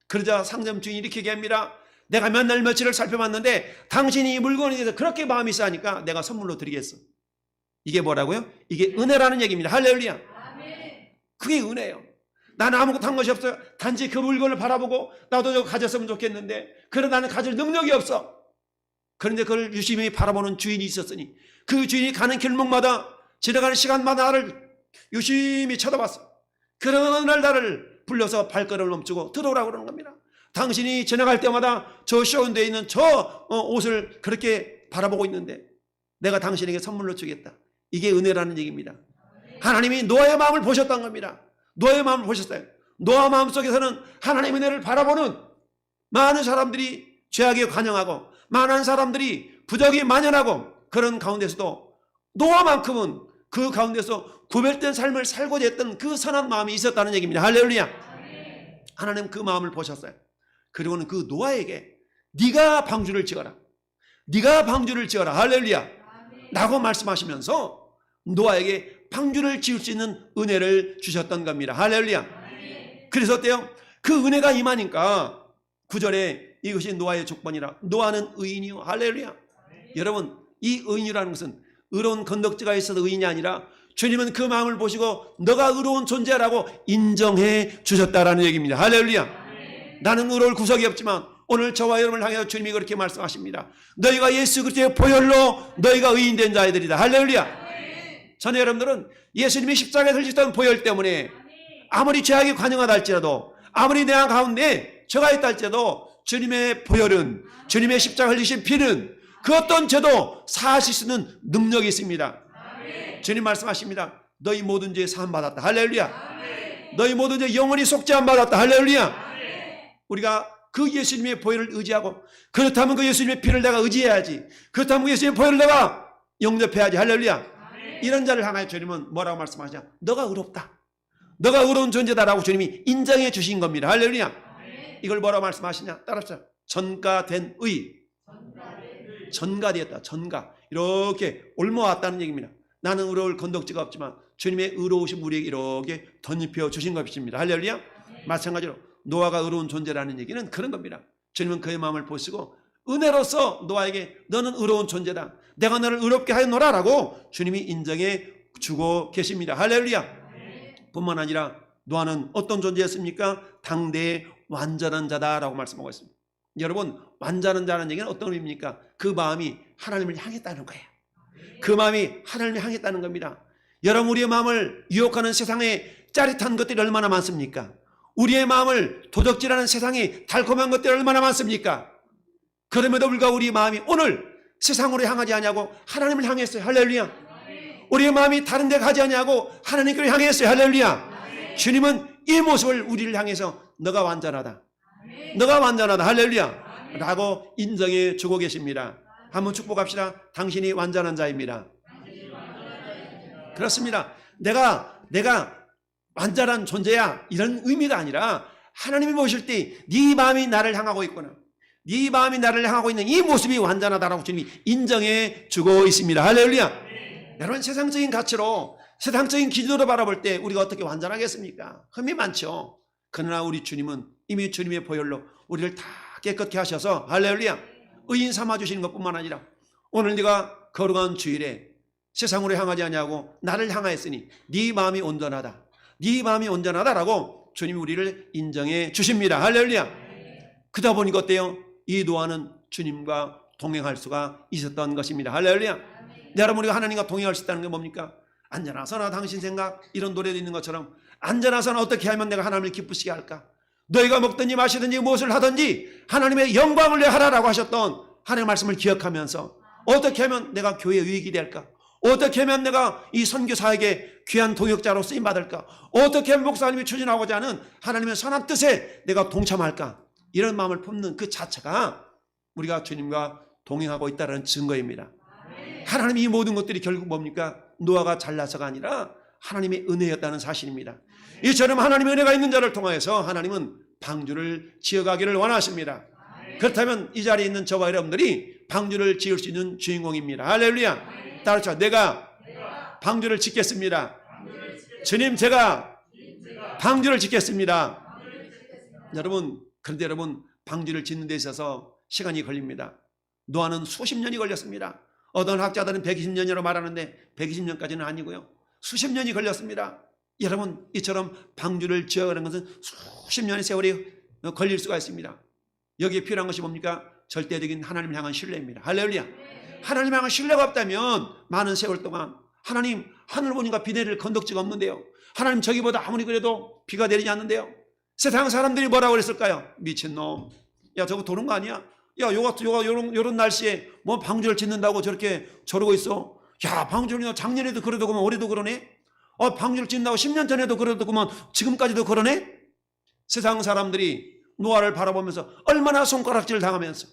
그러자 상점 주인이 이렇게 얘기합니다. 내가 몇 날 며칠을 살펴봤는데 당신이 이 물건에 대해서 그렇게 마음이 싸니까 내가 선물로 드리겠어. 이게 뭐라고요? 이게 은혜라는 얘기입니다. 할렐루야. 그게 은혜예요. 나는 아무것도 한 것이 없어요. 단지 그 물건을 바라보고 나도 저거 가졌으면 좋겠는데 그러나 나는 가질 능력이 없어. 그런데 그걸 유심히 바라보는 주인이 있었으니 그 주인이 가는 길목마다 지나가는 시간마다 나를 유심히 쳐다봤어. 그러는 어느 날 나를 불러서 발걸음을 멈추고 들어오라고 그러는 겁니다. 당신이 지나갈 때마다 저 쇼운대에 있는 저 옷을 그렇게 바라보고 있는데 내가 당신에게 선물로 주겠다. 이게 은혜라는 얘기입니다. 하나님이 노아의 마음을 보셨던 겁니다. 노아의 마음을 보셨어요. 노아 마음속에서는 하나님의 은혜를 바라보는 많은 사람들이 죄악에 관영하고 많은 사람들이 부정이 만연하고 그런 가운데서도 노아만큼은 그 가운데서 구별된 삶을 살고자 했던 그 선한 마음이 있었다는 얘기입니다. 할렐루야. 하나님 그 마음을 보셨어요. 그리고는 그 노아에게 네가 방주를 지어라. 네가 방주를 지어라. 할렐루야. 라고 말씀하시면서 노아에게 방주를 지을 수 있는 은혜를 주셨던 겁니다. 할렐루야. 그래서 어때요? 그 은혜가 임하니까 9절에 이것이 노아의 조건이라. 노아는 의인이요. 할렐루야. 여러분, 이 의인이라는 것은 의로운 건덕지가 있어서 의인이 아니라 주님은 그 마음을 보시고 너가 의로운 존재라고 인정해 주셨다라는 얘기입니다. 할렐루야. 나는 의로울 구석이 없지만 오늘 저와 여러분을 향해서 주님이 그렇게 말씀하십니다. 너희가 예수 그리스도의 보혈로 너희가 의인된 자들이다. 할렐루야. 저는 여러분들은 예수님이 십자가에 흘리셨던 보혈 때문에 아무리 죄악이 관영하다 할지라도 아무리 내 가운데 죄가 있다 할지라도 주님의 보혈은, 주님의 십자가 흘리신 피는 그 어떤 죄도 사하실 수 있는 능력이 있습니다. 주님 말씀하십니다. 너희 모든 죄 사함 받았다. 할렐루야. 너희 모든 죄 영원히 속죄함 받았다. 할렐루야. 우리가 그 예수님의 보혈을 의지하고 그렇다면 그 예수님의 피를 내가 의지해야지. 그렇다면 그 예수님의 보혈을 내가 영접해야지. 할렐루야. 이런 자를 향하여 주님은 뭐라고 말씀하시냐? 너가 의롭다. 너가 의로운 존재다라고 주님이 인정해 주신 겁니다. 할렐루야. 이걸 뭐라고 말씀하시냐? 따라합시다. 전가된 의. 전가되었다. 전가. 이렇게 옮아왔다는 얘기입니다. 나는 의로울 건덕지가 없지만 주님의 의로우신 우리에게 이렇게 덧입혀 주신 것입니다. 할렐루야. 마찬가지로 노아가 의로운 존재라는 얘기는 그런 겁니다. 주님은 그의 마음을 보시고 은혜로서 노아에게 너는 의로운 존재다. 내가 너를 의롭게 하였노라 라고 주님이 인정해 주고 계십니다. 할렐루야. 뿐만 아니라 노아는 어떤 존재였습니까? 당대의 완전한 자다라고 말씀하고 있습니다. 여러분, 완전한 자라는 얘기는 어떤 의미입니까? 그 마음이 하나님을 향했다는 거예요. 그 마음이 하나님을 향했다는 겁니다. 여러분, 우리의 마음을 유혹하는 세상에 짜릿한 것들이 얼마나 많습니까? 우리의 마음을 도적질하는 세상에 달콤한 것들이 얼마나 많습니까? 그럼에도 불구하고 우리 마음이 오늘 세상으로 향하지 아니하고 하나님을 향했어요. 할렐루야. 우리의 마음이 다른 데 가지 아니하고 하나님께로 향했어요. 할렐루야. 주님은 이 모습을 우리를 향해서 너가 완전하다. 너가 완전하다. 할렐루야. 라고 인정해 주고 계십니다. 한번 축복합시다. 당신이 완전한 자입니다. 그렇습니다. 내가 완전한 존재야. 이런 의미가 아니라 하나님이 보실 때 네 마음이 나를 향하고 있구나. 네 마음이 나를 향하고 있는 이 모습이 완전하다라고 주님이 인정해 주고 있습니다. 할렐루야. 여러분, 세상적인 가치로 세상적인 기준으로 바라볼 때 우리가 어떻게 완전하겠습니까? 흠이 많죠. 그러나 우리 주님은 이미 주님의 보혈로 우리를 다 깨끗게 하셔서 할렐루야 의인 삼아주시는 것뿐만 아니라 오늘 네가 거룩한 주일에 세상으로 향하지 아니하고 나를 향하였으니 네 마음이 온전하다. 네 마음이 온전하다라고 주님이 우리를 인정해 주십니다. 할렐루야. 그러다 보니까 어때요? 이 노아는 주님과 동행할 수가 있었던 것입니다. 할렐루야. 여러분, 우리가 하나님과 동행할 수 있다는 게 뭡니까? 안전하서나 당신 생각, 이런 노래도 있는 것처럼 안전하서나 어떻게 하면 내가 하나님을 기쁘시게 할까? 너희가 먹든지 마시든지 무엇을 하든지 하나님의 영광을 위해 하라라고 하셨던 하나님의 말씀을 기억하면서 어떻게 하면 내가 교회에 유익이 될까? 어떻게 하면 내가 이 선교사에게 귀한 동역자로 쓰임받을까? 어떻게 하면 목사님이 추진하고자 하는 하나님의 선한 뜻에 내가 동참할까? 이런 마음을 품는 그 자체가 우리가 주님과 동행하고 있다는 증거입니다. 하나님이 이 모든 것들이 결국 뭡니까? 노아가 잘나서가 아니라 하나님의 은혜였다는 사실입니다. 이처럼 하나님의 은혜가 있는 자를 통하여서 하나님은 방주를 지어가기를 원하십니다. 그렇다면 이 자리에 있는 저와 여러분들이 방주를 지을 수 있는 주인공입니다. 할렐루야. 따라서 내가 방주를 짓겠습니다. 주님, 제가 방주를 짓겠습니다. 여러분, 그런데 여러분, 방주를 짓는 데 있어서 시간이 걸립니다. 노아는 수십 년이 걸렸습니다. 어떤 학자들은 120년이라고 말하는데 120년까지는 아니고요, 수십 년이 걸렸습니다. 여러분, 이처럼 방주를 지어가는 것은 수십 년의 세월이 걸릴 수가 있습니다. 여기에 필요한 것이 뭡니까? 절대적인 하나님을 향한 신뢰입니다. 할렐루야. 하나님을 향한 신뢰가 없다면 많은 세월 동안 하나님, 하늘 보니까 비 내릴 건덕지가 없는데요, 하나님 저기보다 아무리 그래도 비가 내리지 않는데요. 세상 사람들이 뭐라고 그랬을까요? 미친놈, 야 저거 도는 거 아니야? 야 요런 날씨에 뭐 방주를 짓는다고 저렇게 저러고 있어? 야 방주를 작년에도 그러더구만 올해도 그러네? 방주를 짓는다고 10년 전에도 그러더구만 지금까지도 그러네? 세상 사람들이 노아를 바라보면서 얼마나 손가락질 당하면서,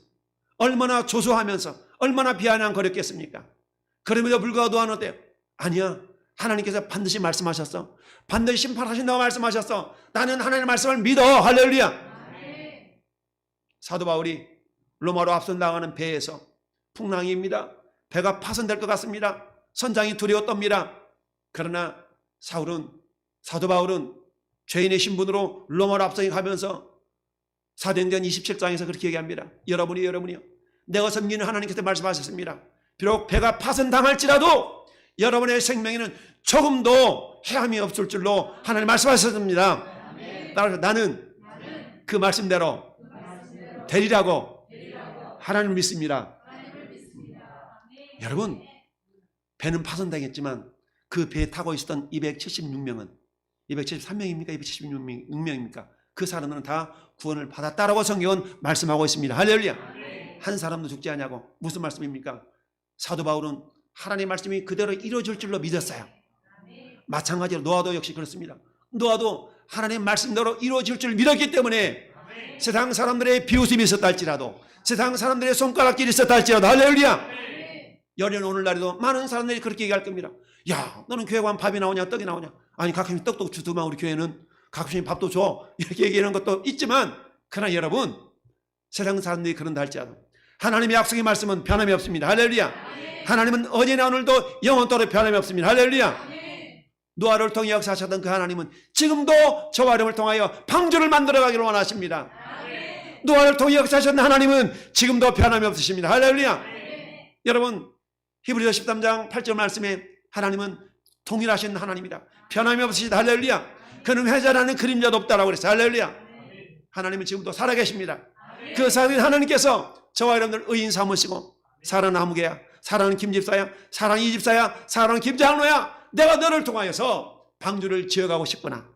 얼마나 조소하면서, 얼마나 비아냥거렸겠습니까? 그럼에도 불구하고 노아는 어때요? 아니야, 하나님께서 반드시 말씀하셨어. 반드시 심판하신다고 말씀하셨어. 나는 하나님의 말씀을 믿어. 할렐루야. 사도 바울이 로마로 앞선당하는 배에서 풍랑입니다. 배가 파손될 것 같습니다. 선장이 두려워 떱니다. 그러나 사도 바울은 죄인의 신분으로 로마로 앞서게 가면서 사도행전 27장에서 그렇게 얘기합니다. 여러분이요, 내가 섬기는 하나님께서 말씀하셨습니다. 비록 배가 파손당할지라도 여러분의 생명에는 조금도 해함이 없을 줄로 하나님 말씀하셨습니다. 따라서 나는 그 말씀대로 되리라고 하나님을 믿습니다. 여러분, 배는 파손당했지만 그 배에 타고 있었던 276명은 273명입니까? 276명입니까? 그 사람들은 다 구원을 받았다라고 성경은 말씀하고 있습니다. 할렐루야. 한 사람도 죽지 않냐고. 무슨 말씀입니까? 사도 바울은 하나님의 말씀이 그대로 이루어질 줄로 믿었어요. 마찬가지로 노아도 역시 그렇습니다. 노아도 하나님의 말씀대로 이루어질 줄 믿었기 때문에 세상 사람들의 비웃음이 있었다 할지라도, 세상 사람들의 손가락질이 있었다 할지라도, 할렐루야. 여린 오늘날에도 많은 사람들이 그렇게 얘기할 겁니다. 야, 너는 교회 가면 밥이 나오냐 떡이 나오냐? 아니 가끔씩 떡도 주더만 우리 교회는 가끔씩 밥도 줘, 이렇게 얘기하는 것도 있지만, 그러나 여러분, 세상 사람들이 그런다 할지라도 하나님의 약속의 말씀은 변함이 없습니다. 할렐루야. 하나님은 어제나 오늘도 영원토록 변함이 없습니다. 할렐루야. 노아를 통해 역사하셨던 그 하나님은 지금도 저와 여러분을 통하여 방주를 만들어가기를 원하십니다. 노아를 통해 역사하셨던 하나님은 지금도 변함이 없으십니다. 할렐루야. 여러분, 히브리서 13장 8절 말씀에 하나님은 동일하신 하나님이다, 변함이 없으시다. 할렐루야. 그는 회자라는 그림자도 없다라고 그랬어요. 할렐루야. 하나님은 지금도 살아계십니다. 그 살아계신 하나님께서 저와 여러분들 의인 삼으시고, 사랑하는 아무개야, 사랑하는 김집사야, 사랑하는 이집사야, 사랑하는 김장로야, 내가 너를 통하여서 방주를 지어가고 싶구나.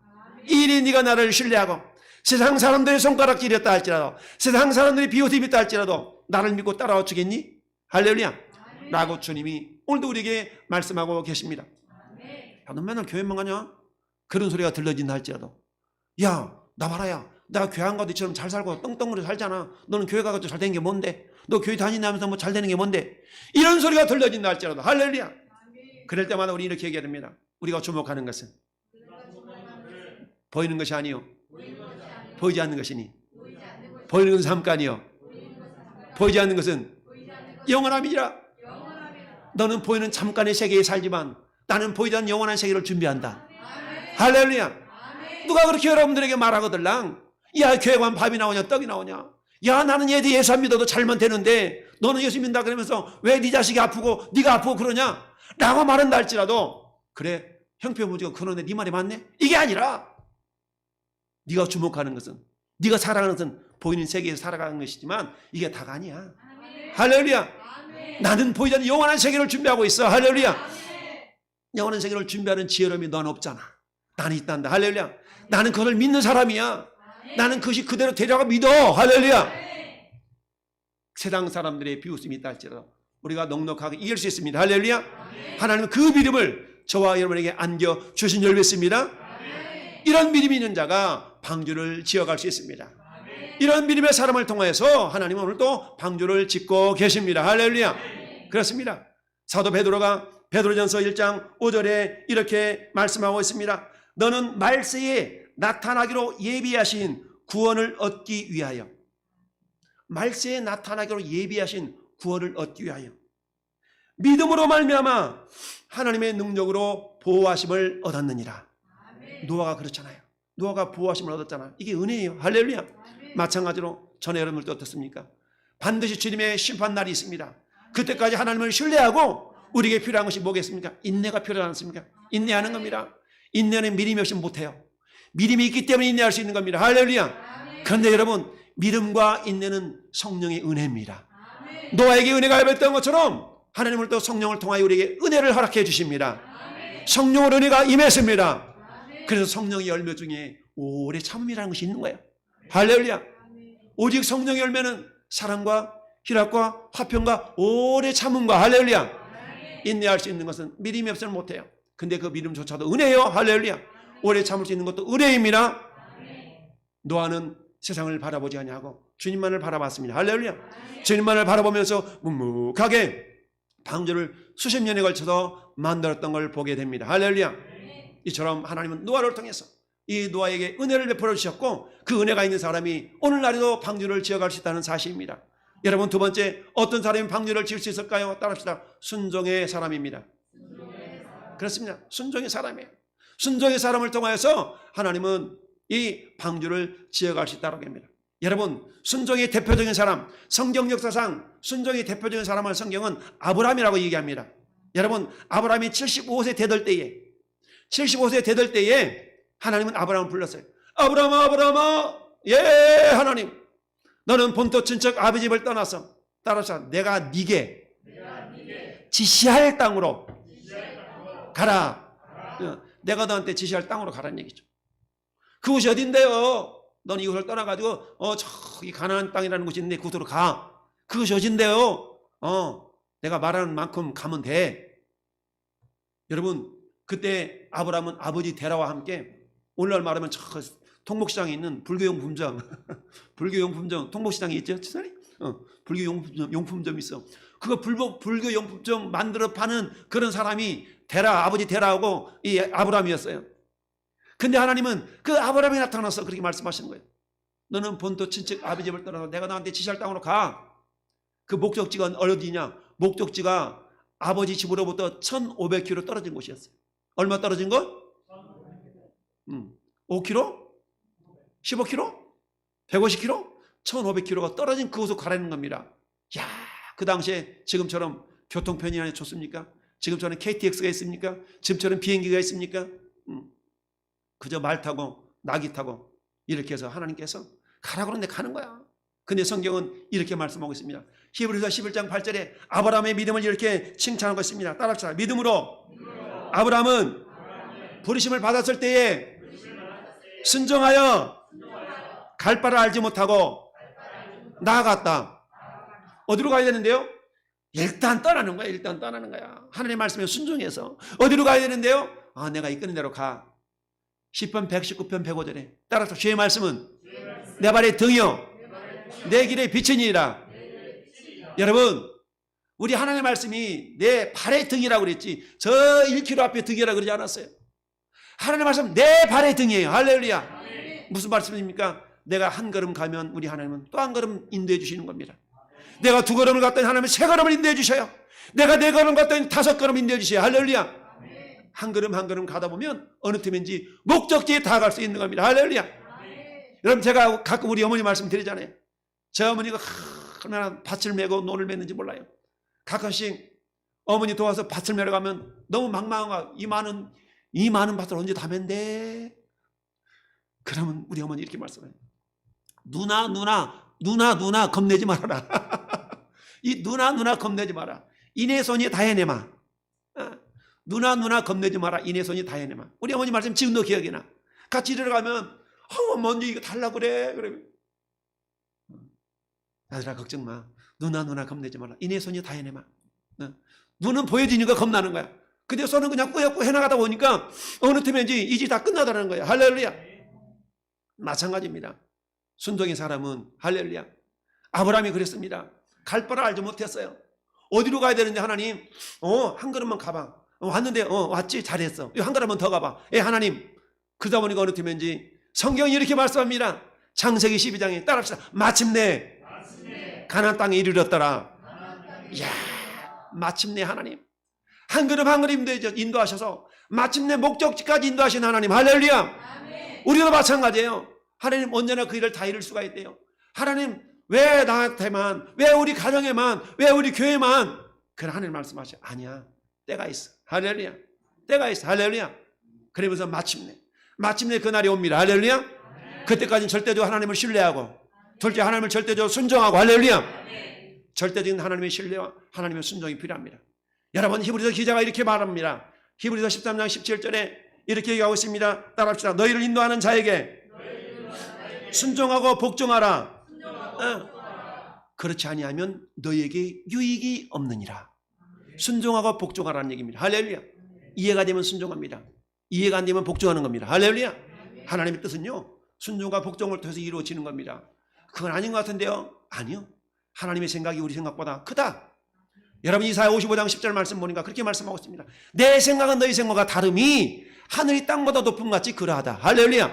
이리 네가 나를 신뢰하고 세상 사람들의 손가락질이었다 할지라도, 세상 사람들이 비웃음이 있다 할지라도 나를 믿고 따라와 주겠니? 할렐루야. 라고 주님이 오늘도 우리에게 말씀하고 계십니다. 야, 너 맨날 교회만 가냐? 그런 소리가 들려진다 할지라도, 야, 나 봐라야, 내가 교회 안 가도 이처럼 잘 살고 떵떵거려 살잖아. 너는 교회 가서 잘 되는 게 뭔데? 너 교회 다니면서 뭐 잘 되는 게 뭔데? 이런 소리가 들려진다 할지라도, 할렐루야. 그럴 때마다 우리 이렇게 얘기해야 됩니다. 우리가 주목하는 것은 보이는 것이 아니요 보이지 않는 것이니, 보이는 것은 잠깐이요 보이지 않는 것은 영원함이라. 너는 보이는 잠깐의 세계에 살지만 나는 보이지 않는 영원한 세계를 준비한다. 할렐루야. 누가 그렇게 여러분들에게 말하거들랑, 야, 교회 가면 밥이 나오냐 떡이 나오냐? 야, 나는 얘들 예수 안 믿어도 잘만 되는데 너는 예수 믿는다 그러면서 왜 네 자식이 아프고 네가 아프고 그러냐? 라고 말한다 할지라도, 그래, 형편무지가 그러네, 네 말이 맞네? 이게 아니라 네가 주목하는 것은, 네가 살아가는 것은 보이는 세계에서 살아가는 것이지만 이게 다가 아니야. 할렐루야. 나는 보이지 않는 영원한 세계를 준비하고 있어. 할렐루야. 영원한 세계를 준비하는 지혜로움이 넌 없잖아. 나는 있단다. 할렐루야. 나는 그걸 믿는 사람이야. 나는 그것이 그대로 되려고 믿어. 할렐루야. 세상 사람들의 비웃음이 있다 할지라도 우리가 넉넉하게 이길 수 있습니다. 할렐루야. 하나님은 그 믿음을 저와 여러분에게 안겨주신 줄 믿습니다. 이런 믿음이 있는 자가 방주를 지어갈 수 있습니다. 이런 믿음의 사람을 통해서 하나님은 오늘도 방주를 짓고 계십니다. 할렐루야. 그렇습니다. 사도 베드로가 베드로전서 1장 5절에 이렇게 말씀하고 있습니다. 너는 말세에 나타나기로 예비하신 구원을 얻기 위하여, 말세에 나타나기로 예비하신 구원을 얻기 위하여 믿음으로 말미암아 하나님의 능력으로 보호하심을 얻었느니라. 노아가 그렇잖아요. 노아가 보호하심을 얻었잖아. 이게 은혜예요. 할렐루야. 마찬가지로 전에 여러분들도 어떻습니까? 반드시 주님의 심판날이 있습니다. 그때까지 하나님을 신뢰하고 우리에게 필요한 것이 뭐겠습니까? 인내가 필요하지 않습니까? 인내하는 겁니다. 인내는 믿음이 없이는 못해요. 믿음이 있기 때문에 인내할 수 있는 겁니다. 할렐루야. 그런데 여러분, 믿음과 인내는 성령의 은혜입니다. 노아에게 은혜가 임했던 것처럼 하나님은 또 성령을 통하여 우리에게 은혜를 허락해 주십니다. 성령의 은혜가 임했습니다. 그래서 성령의 열매 중에 오래 참음이라는 것이 있는 거예요. 할렐루야. 오직 성령의 열매는 사랑과 희락과 화평과 오래 참음과, 할렐루야, 인내할 수 있는 것은 믿음이 없으면 못해요. 근데 그 믿음조차도 은혜예요. 할렐루야. 오래 참을 수 있는 것도 은혜입니다. 노아는 세상을 바라보지 아니하고 주님만을 바라봤습니다. 할렐루야. 주님만을 바라보면서 묵묵하게 방주를 수십 년에 걸쳐서 만들었던 걸 보게 됩니다. 할렐루야. 이처럼 하나님은 노아를 통해서 이 노아에게 은혜를 베풀어 주셨고, 그 은혜가 있는 사람이 오늘날에도 방주를 지어갈 수 있다는 사실입니다. 여러분, 두 번째, 어떤 사람이 방주를 지을 수 있을까요? 따라합시다. 순종의 사람입니다. 그렇습니다. 순종의 사람이에요. 순종의 사람을 통하여서 하나님은 이 방주를 지어갈 수 있다고 합니다. 여러분, 순종의 대표적인 사람, 성경 역사상 순종의 대표적인 사람을 성경은 아브라함이라고 얘기합니다. 여러분, 아브라함이 75세 되던 때에 하나님은 아브라함을 불렀어요. 아브라함아, 아브라함아, 예, 하나님, 너는 본토 친척 아버지 집을 떠나서 따라서 내가 네게 지시할 땅으로 가라. 내가 너한테 지시할 땅으로 가라는 얘기죠. 그곳이 어딘데요? 넌 이곳을 떠나가지고 저기 가나안 땅이라는 곳이 있는데 그곳으로 가. 그것이 어딘데요? 내가 말하는 만큼 가면 돼. 여러분, 그때 아브라함은 아버지 데라와 함께, 오늘날 말하면 저 통목시장에 있는 불교용품점 불교용품점 통목시장에 있죠? 불교용품점 있어. 그거 불교용품점 만들어 파는 그런 사람이 아버지 데라하고 이 아브라함이었어요. 근데 하나님은 그 아브라함이 나타나서 그렇게 말씀하시는 거예요. 너는 본토 친척 아버지 집을 떠나서 내가 너한테 지시할 땅으로 가. 그 목적지가 어디냐? 목적지가 아버지 집으로부터 1500km 떨어진 곳이었어요. 얼마 떨어진 것? 5km? 15km? 150km? 1500km가 떨어진 그곳으로 가라는 겁니다. 야, 그 당시에 지금처럼 교통편이 좋습니까? 지금처럼 KTX가 있습니까? 지금처럼 비행기가 있습니까? 그저 말 타고 나귀 타고 이렇게 해서 하나님께서 가라고 그러는데 가는 거야. 근데 성경은 이렇게 말씀하고 있습니다. 히브리서 11장 8절에 아브라함의 믿음을 이렇게 칭찬하고 있습니다. 따라합시다. 믿음으로 아브라함은 부르심을 받았을 때에 순종하여 갈 바를 알지 못하고 나아갔다. 어디로 가야 되는데요? 일단 떠나는 거야. 일단 떠나는 거야. 하나님의 말씀에 순종해서 어디로 가야 되는데요? 내가 이끄는 대로 가. 10편 119편 105절에 따라서 주의 말씀은 내 발의 등이요 내 길의 빛이니라. 여러분, 우리 하나님의 말씀이 내 발의 등이라고 그랬지 저 1km 앞에 등이라고 그러지 않았어요. 하나님의 말씀 내 발의 등이에요. 할렐루야. 무슨 말씀입니까? 내가 한 걸음 가면 우리 하나님은 또 한 걸음 인도해 주시는 겁니다. 내가 2걸음을 갔더니 하나님은 3걸음을 인도해 주셔요. 내가 4걸음 갔더니 5걸음 인도해 주셔요. 할렐루야. 한 걸음 한 걸음 가다 보면 어느 틈인지 목적지에 다 갈 수 있는 겁니다. 할렐루야. 여러분, 제가 가끔 우리 어머니 말씀 드리잖아요. 제 어머니가 얼마나 밭을 메고 논을 맺는지 몰라요. 가끔씩 어머니 도와서 밭을 메러 가면 너무 망망한 거야. 이 많은 밭을 언제 다 맨대? 그러면 우리 어머니 이렇게 말씀해요. 누나 겁내지 말아라. 이 누나 겁내지 마라. 이내 손이 다 해내마. 누나 겁내지 마라. 이내 손이 다 해내마. 우리 어머니 말씀 지금도 기억이 나. 같이 들어가면 먼저 이거 달라 그래. 아들아 걱정 마. 누나 겁내지 마라. 이내 손이 다 해내마. 눈은 보여지니까 겁나는 거야. 근데 손은 그냥 꾸역꾸 해나가다 보니까 어느 틈인지 이제 다 끝나다는 거야. 할렐루야. 마찬가지입니다. 순종의 사람은 할렐루야. 아브라함이 그랬습니다. 갈 바를 알지 못했어요. 어디로 가야 되는데 하나님? 한 걸음만 가봐. 왔는데 왔지? 잘했어. 한 걸음만 더 가봐. 하나님. 그러다 보니까 어느 틈인지 성경이 이렇게 말씀합니다. 창세기 12장에 따라합시다. 마침내 가나안 땅에 이르렀더라. 이야, 마침내 하나님 한 걸음 한 걸음 인도하셔서 마침내 목적지까지 인도하신 하나님. 할렐루야. 우리도 마찬가지예요. 하나님 언제나 그 일을 다 이룰 수가 있대요. 하나님 왜 나한테만, 왜 우리 가정에만, 왜 우리 교회만? 그런 하나님 말씀하셔. 아니야, 때가 있어. 할렐루야. 때가 있어. 할렐루야. 그러면서 마침내 그날이 옵니다. 할렐루야. 그때까지는 절대적으로 하나님을 신뢰하고, 둘째 하나님을 절대적으로 순종하고. 할렐루야. 절대적인 하나님의 신뢰와 하나님의 순종이 필요합니다. 여러분, 히브리서 기자가 이렇게 말합니다. 히브리서 13장 17절에 이렇게 얘기하고 있습니다. 따라합시다. 너희를 인도하는 자에게 순종하고 복종하라. 그렇지 아니하면 너희에게 유익이 없느니라. 순종하고 복종하라는 얘기입니다. 할렐루야. 이해가 되면 순종합니다. 이해가 안 되면 복종하는 겁니다. 할렐루야. 하나님의 뜻은요, 순종과 복종을 통해서 이루어지는 겁니다. 그건 아닌 것 같은데요. 아니요. 하나님의 생각이 우리 생각보다 크다. 여러분, 이사야 55장 10절 말씀 보니까 그렇게 말씀하고 있습니다. 내 생각은 너희 생각과 다름이 하늘이 땅보다 높음 같이 그러하다. 할렐루야.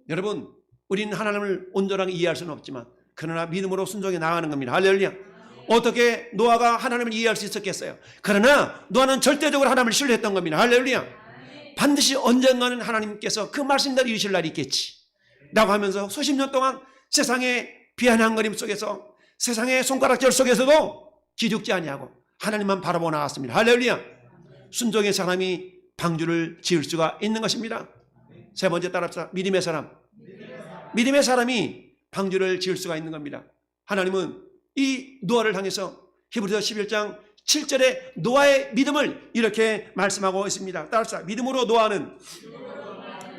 여러분, 우리는 하나님을 온전하게 이해할 수는 없지만 그러나 믿음으로 순종해 나가는 겁니다. 할렐루야. 어떻게 노아가 하나님을 이해할 수 있었겠어요? 그러나 노아는 절대적으로 하나님을 신뢰했던 겁니다. 할렐루야. 반드시 언젠가는 하나님께서 그 말씀대로 이루실 날이 있겠지 라고 하면서 수십 년 동안 세상의 비아냥거림 속에서, 세상의 손가락질 속에서도 기죽지 아니하고 하나님만 바라보고 나왔습니다. 할렐루야. 순종의 사람이 방주를 지을 수가 있는 것입니다. 세 번째 따라합시다. 믿음의 사람. 믿음의 사람이 방주를 지을 수가 있는 겁니다. 하나님은 이 노아를 향해서 히브리서 11장 7절에 노아의 믿음을 이렇게 말씀하고 있습니다. 따라합시다. 믿음으로 노아는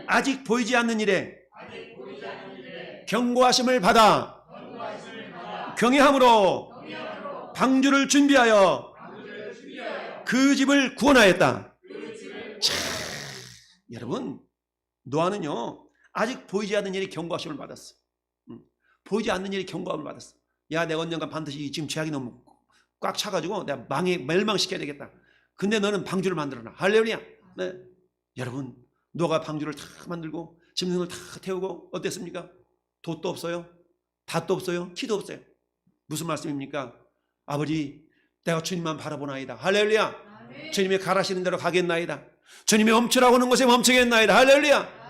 아직 보이지 않는 일에 경고하심을 받아 경외함으로 방주를 준비하여 그 집을 구원하였다. 여러분, 노아는요 아직 보이지 않는 일에 경고하심을 받았어. 보이지 않는 일에 경고함을 받았어. 야, 내가 언젠가 반드시 지금 죄악이 너무 꽉 차가지고 내가 멸망시켜야 되겠다. 근데 너는 방주를 만들어놔. 할렐루야. 네. 여러분, 노아가 방주를 다 만들고 짐승을 다 태우고 어땠습니까? 돛도 없어요. 닷도 없어요. 키도 없어요. 무슨 말씀입니까? 아버지, 내가 주님만 바라보나이다. 할렐루야. 주님의 가라시는 대로 가겠나이다. 주님이 멈추라고 하는 곳에 멈추겠나이다. 할렐루야.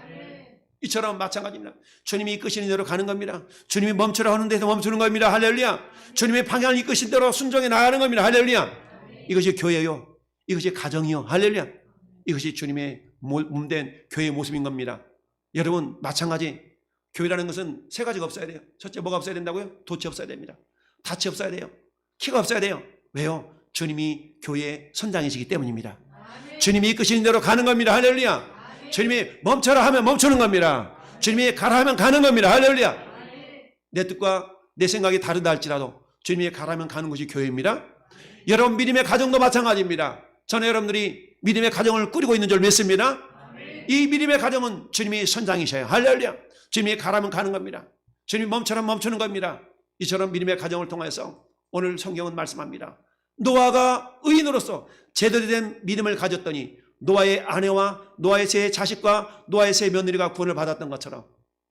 이처럼 마찬가지입니다. 주님이 이끄시는 대로 가는 겁니다. 주님이 멈추라고 하는 데서 멈추는 겁니다. 할렐루야. 주님의 방향을 이끄신 대로 순종해 나가는 겁니다. 할렐루야. 이것이 교회요. 이것이 가정이요. 할렐루야. 이것이 주님의 몸된 교회의 모습인 겁니다. 여러분, 마찬가지. 교회라는 것은 세 가지가 없어야 돼요. 첫째, 뭐가 없어야 된다고요? 돛이 없어야 됩니다. 닻이 없어야 돼요. 키가 없어야 돼요. 왜요? 주님이 교회의 선장이시기 때문입니다. 주님이 이끄시는 대로 가는 겁니다. 할렐루야. 주님이 멈춰라 하면 멈추는 겁니다. 주님이 가라 하면 가는 겁니다. 할렐루야. 내 뜻과 내 생각이 다르다 할지라도 주님이 가라면 가는 것이 교회입니다. 여러분, 믿음의 가정도 마찬가지입니다. 저는 여러분들이 믿음의 가정을 꾸리고 있는 줄 믿습니다. 이 믿음의 가정은 주님이 선장이셔요. 할렐루야. 주님이 가라면 가는 겁니다. 주님이 멈춰라 멈추는 겁니다. 이처럼 믿음의 가정을 통해서 오늘 성경은 말씀합니다. 노아가 의인으로서 제대로 된 믿음을 가졌더니 노아의 아내와 노아의 세 자식과 노아의 세 며느리가 구원을 받았던 것처럼,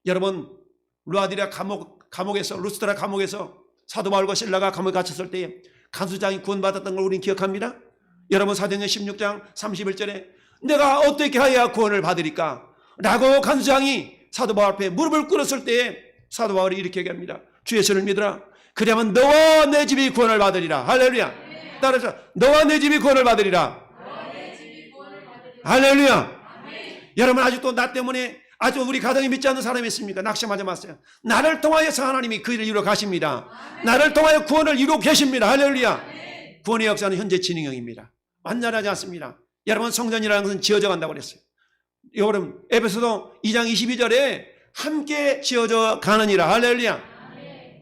여러분, 루아디라 감옥에서, 루스드라 감옥에서 사도 바울과 실라가 감옥에 갇혔을 때에 간수장이 구원받았던 걸 우리는 기억합니다. 여러분, 사도행전 16장 31절에 내가 어떻게 하여야 구원을 받으리까? 라고 간수장이 사도 바울 앞에 무릎을 꿇었을 때에 사도 바울이 이렇게 얘기합니다. 주 예수를 믿으라. 그리하면 너와 내 집이 구원을 받으리라. 할렐루야. 따라서 너와 내 집이 구원을 받으리라. 할렐루야. 여러분, 아직도 나 때문에 아주 우리 가정에 믿지 않는 사람이 있습니까? 낙심하지 마세요. 나를 통하여서 하나님이 그 일을 이루어 가십니다. 나를 통하여 구원을 이루고 계십니다. 할렐루야. 구원의 역사는 현재 진행형입니다. 완전하지 않습니다. 여러분, 성전이라는 것은 지어져 간다고 그랬어요. 여러분, 에베소서 2장 22절에 함께 지어져 가느니라. 할렐루야.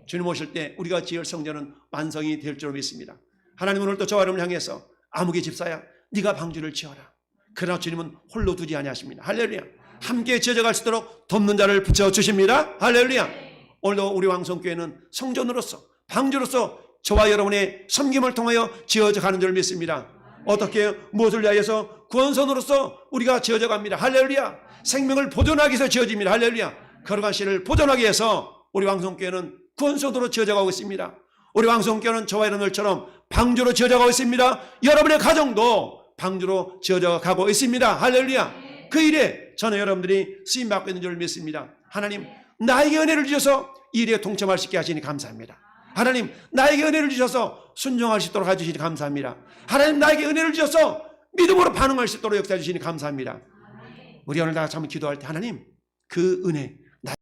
주님 오실 때 우리가 지을 성전은 완성이 될 줄 믿습니다. 하나님은 오늘 또 저와 여러분을 향해서 아무개 집사야, 네가 방주를 지어라. 그러나 주님은 홀로 두지 아니하십니다. 할렐루야. 함께 지어져 갈 수 있도록 돕는 자를 붙여주십니다. 할렐루야. 오늘도 우리 왕성교회는 성전으로서, 방주로서 저와 여러분의 섬김을 통하여 지어져 가는 줄 믿습니다. 어떻게 해요? 무엇을 위하여서? 구원선으로서 우리가 지어져 갑니다. 할렐루야. 생명을 보존하기 위해서 지어집니다. 할렐루야. 거룩한 씨를 보존하기 위해서 우리 왕성교회는 구원선으로 지어져 가고 있습니다. 우리 왕성교회는 저와 여러분들처럼 방주로 지어져 가고 있습니다. 여러분의 가정도 방주로 지어져 가고 있습니다. 할렐루야. 그 일에 저는 여러분들이 쓰임받고 있는 줄 믿습니다. 하나님, 나에게 은혜를 주셔서 이 일에 동참할 수 있게 하시니 감사합니다. 하나님, 나에게 은혜를 주셔서 순종할 수 있도록 해주시니 감사합니다. 하나님, 나에게 은혜를 주셔서 믿음으로 반응할 수 있도록 역사해 주시니 감사합니다. 우리 오늘 다 같이 한번 기도할 때 하나님, 그 은혜,